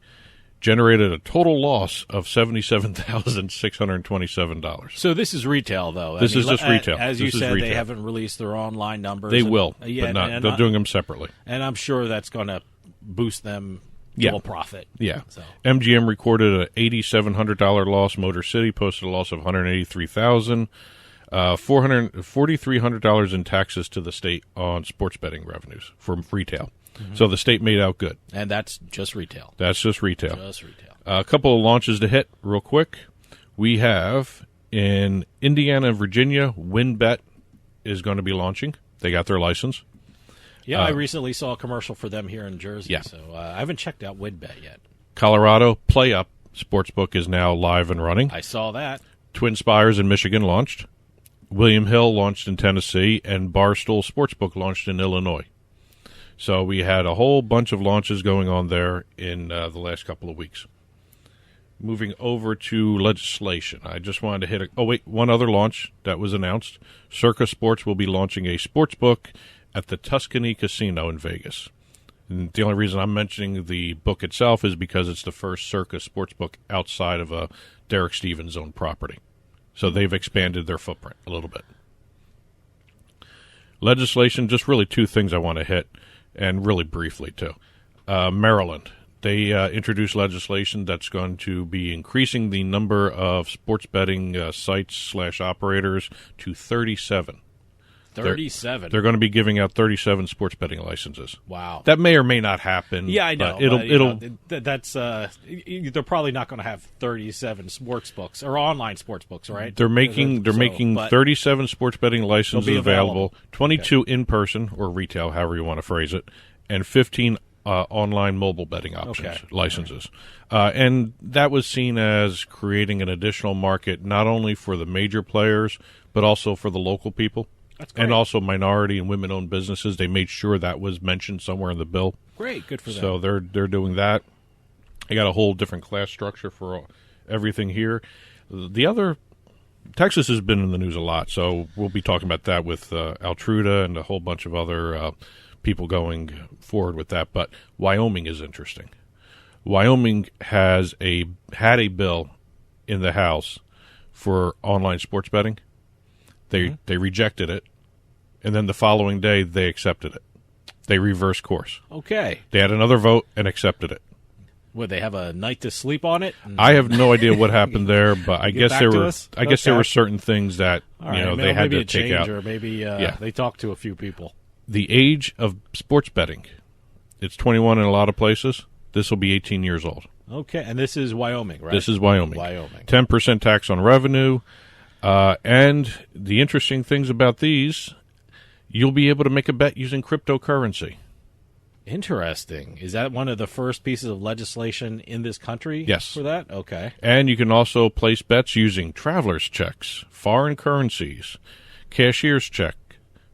generated a total loss of $77,627. So this is retail, though. This is just retail. As you said, they haven't released their online numbers. They will, but not. They're doing them separately. And I'm sure that's going to boost them double profit. Yeah. So. MGM recorded an $8,700 loss. Motor City posted a loss of $183,000. $4,300 in taxes to the state on sports betting revenues from retail. Mm-hmm. So the state made out good. And that's just retail. That's just retail. Just retail. A couple of launches to hit real quick. We have in Indiana and Virginia, WinBet is going to be launching. They got their license. Yeah, I recently saw a commercial for them here in Jersey. Yeah. So I haven't checked out WinBet yet. Colorado, PlayUp Sportsbook is now live and running. I saw that. Twin Spires in Michigan launched. William Hill launched in Tennessee. And Barstool Sportsbook launched in Illinois. So we had a whole bunch of launches going on there in the last couple of weeks. Moving over to legislation, I just wanted to hit one other launch that was announced. Circa Sports will be launching a sports book at the Tuscany Casino in Vegas. And the only reason I'm mentioning the book itself is because it's the first Circa sports book outside of a Derek Stevens owned property. So they've expanded their footprint a little bit. Legislation, just really two things I want to hit. And really briefly, too. Maryland, they introduced legislation that's going to be increasing the number of sports betting sites/operators to 37. 37? They're going to be giving out 37 sports betting licenses. Wow. That may or may not happen. Yeah, I know. That's they're probably not going to have 37 sports books or online sports books, right? They're making 37 sports betting licenses available, 22 in person or retail, however you want to phrase it, and 15 online mobile betting options licenses. And that was seen as creating an additional market not only for the major players but also for the local people. And also minority and women-owned businesses. They made sure that was mentioned somewhere in the bill. Great, good for them. So they're doing that. They got a whole different class structure for everything here. The other, Texas has been in the news a lot, so we'll be talking about that with Altruda and a whole bunch of other people going forward with that. But Wyoming is interesting. Wyoming had a bill in the House for online sports betting. They rejected it, and then the following day they accepted it. They reversed course. Okay. They had another vote and accepted it. Would they have a night to sleep on it? I have no idea what happened there, but I guess there were certain things that they had to take out. Or maybe they talked to a few people. The age of sports betting, it's 21 in a lot of places. This will be 18 years old. Okay, and this is Wyoming, right? This is Wyoming. 10% tax on revenue. And the interesting things about these, you'll be able to make a bet using cryptocurrency. Interesting. Is that one of the first pieces of legislation in this country? Yes. For that? Okay. And you can also place bets using traveler's checks, foreign currencies, cashier's check,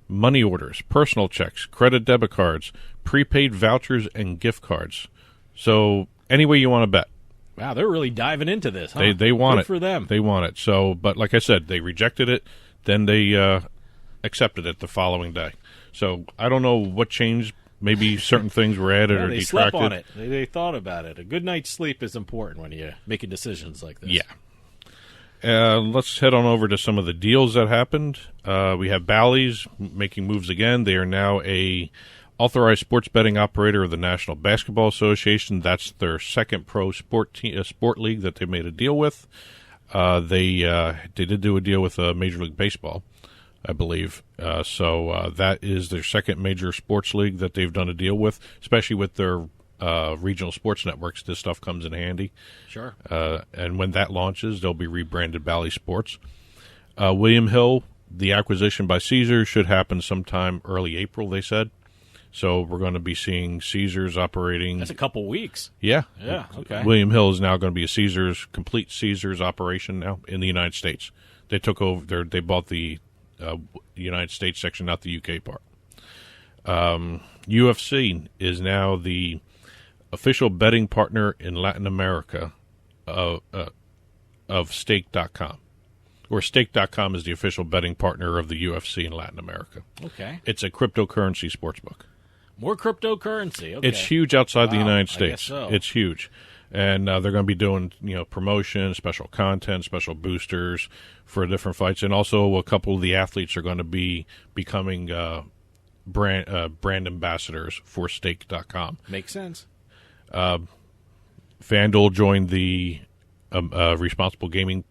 money orders, personal checks, credit debit cards, prepaid vouchers, and gift cards. So any way you want to bet. Wow, they're really diving into this, huh? They want Good it. for them. They want it. So, but like I said, they rejected it, then they accepted it the following day. So I don't know what changed. Maybe certain things were added or they detracted. Slept on it. They thought about it. A good night's sleep is important when you're making decisions like this. Yeah. Let's head on over to some of the deals that happened. We have Bally's making moves again. They are now a authorized sports betting operator of the National Basketball Association. That's their second pro sport league that they made a deal with. They did do a deal with Major League Baseball, I believe. So that is their second major sports league that they've done a deal with, especially with their regional sports networks, this stuff comes in handy. Sure. And when that launches, they'll be rebranded Bally Sports. William Hill, the acquisition by Caesars should happen sometime early April, they said. So we're going to be seeing Caesars operating. That's a couple weeks. Yeah. Yeah, okay. William Hill is now going to be a complete Caesars operation now in the United States. They took over, they bought the United States section, not the UK part. UFC is now the official betting partner in Latin America of Stake.com. Or Stake.com is the official betting partner of the UFC in Latin America. Okay. It's a cryptocurrency sportsbook. More cryptocurrency. Okay. It's huge outside the United States. I guess so. It's huge. And they're going to be doing, promotion, special content, special boosters for different fights. And also a couple of the athletes are going to be becoming brand ambassadors for Stake.com. Makes sense. FanDuel joined the responsible gaming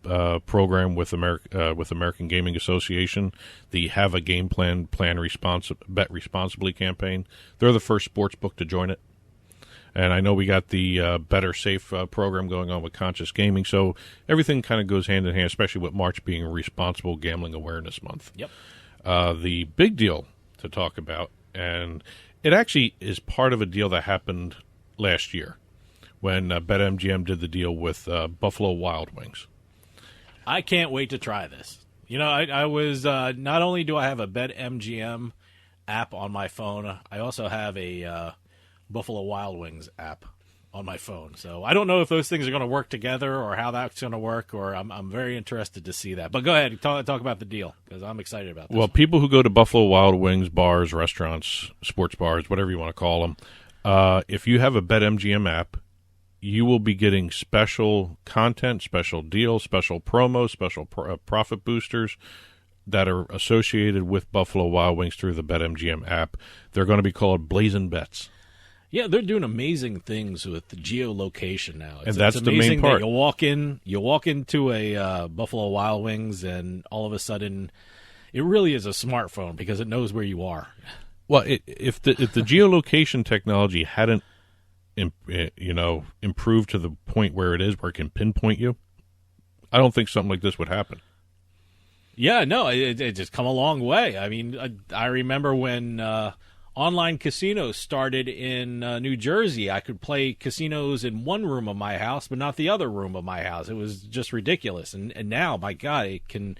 program with American Gaming Association, the Have a Game Plan, Bet Responsibly campaign. They're the first sports book to join it. And I know we got the Better Safe program going on with Conscious Gaming, so everything kind of goes hand in hand, especially with March being Responsible Gambling Awareness Month. Yep. The big deal to talk about, and it actually is part of a deal that happened last year, when BetMGM did the deal with Buffalo Wild Wings. I can't wait to try this. I was not only do I have a BetMGM app on my phone, I also have a Buffalo Wild Wings app on my phone. So I don't know if those things are going to work together or how that's going to work, or I'm very interested to see that. But go ahead, talk about the deal, because I'm excited about this. Well, people who go to Buffalo Wild Wings bars, restaurants, sports bars, whatever you want to call them, if you have a BetMGM app, you will be getting special content, special deals, special promos, special profit boosters that are associated with Buffalo Wild Wings through the BetMGM app. They're going to be called Blazing Bets. Yeah, they're doing amazing things with the geolocation now. And that's the main part. You walk into a Buffalo Wild Wings, and all of a sudden, it really is a smartphone because it knows where you are. Well, if the geolocation technology hadn't improved to the point where it is, where it can pinpoint you, I don't think something like this would happen. Yeah, no, it just come a long way. I mean, I remember when online casinos started in New Jersey. I could play casinos in one room of my house, but not the other room of my house. It was just ridiculous. And now, my God, it can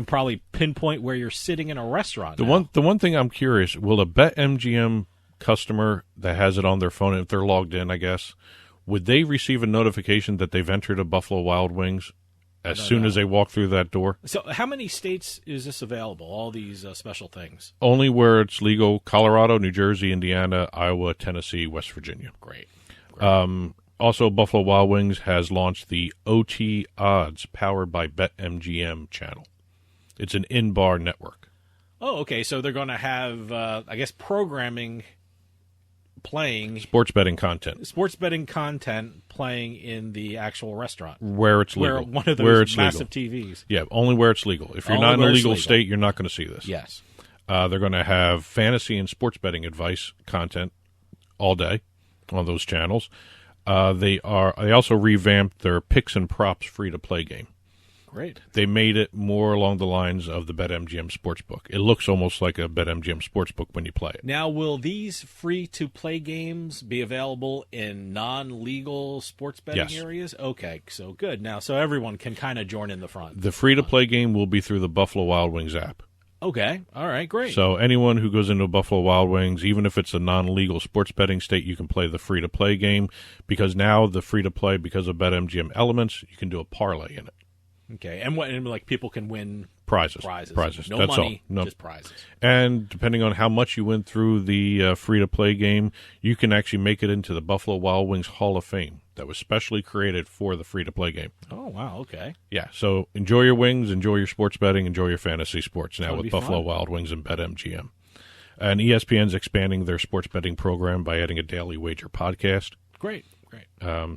probably pinpoint where you're sitting in a restaurant. The one thing I'm curious, will a BetMGM customer that has it on their phone, if they're logged in, I guess, would they receive a notification that they've entered a Buffalo Wild Wings as soon as they walk through that door? So how many states is this available, all these special things? Only where it's legal: Colorado, New Jersey, Indiana, Iowa, Tennessee, West Virginia. Great. Also, Buffalo Wild Wings has launched the OT Odds powered by BetMGM channel. It's an in-bar network. Oh, okay. So they're going to have, I guess, programming playing. Sports betting content playing in the actual restaurant. Where it's legal. Where one of those massive TVs. Yeah, only where it's legal. If you're not in a legal state, you're not going to see this. Yes. They're going to have fantasy and sports betting advice content all day on those channels. They also revamped their picks and props free-to-play game. Great. They made it more along the lines of the BetMGM Sportsbook. It looks almost like a BetMGM Sportsbook when you play it. Now, will these free-to-play games be available in non-legal sports betting areas? Okay, so good. Now, so everyone can kind of join in the front. The free-to-play game will be through the Buffalo Wild Wings app. Okay, all right, great. So anyone who goes into Buffalo Wild Wings, even if it's a non-legal sports betting state, you can play the free-to-play game, because now the free-to-play, because of BetMGM elements, you can do a parlay in it. Okay, and people can win prizes. No That's money, all. No. just prizes. And depending on how much you win through the free-to-play game, you can actually make it into the Buffalo Wild Wings Hall of Fame that was specially created for the free-to-play game. Oh, wow, okay. Yeah, so enjoy your wings, enjoy your sports betting, enjoy your fantasy sports now with Buffalo fun. Wild Wings and BetMGM. And ESPN's expanding their sports betting program by adding a daily wager podcast. Great.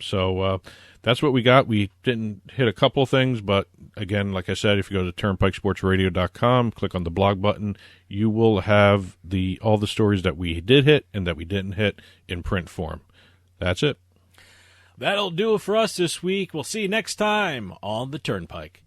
So that's what we got. We didn't hit a couple of things, but again, like I said, if you go to turnpikesportsradio.com, click on the blog button, you will have all the stories that we did hit and that we didn't hit in print form. That's it. That'll do it for us this week. We'll see you next time on the Turnpike.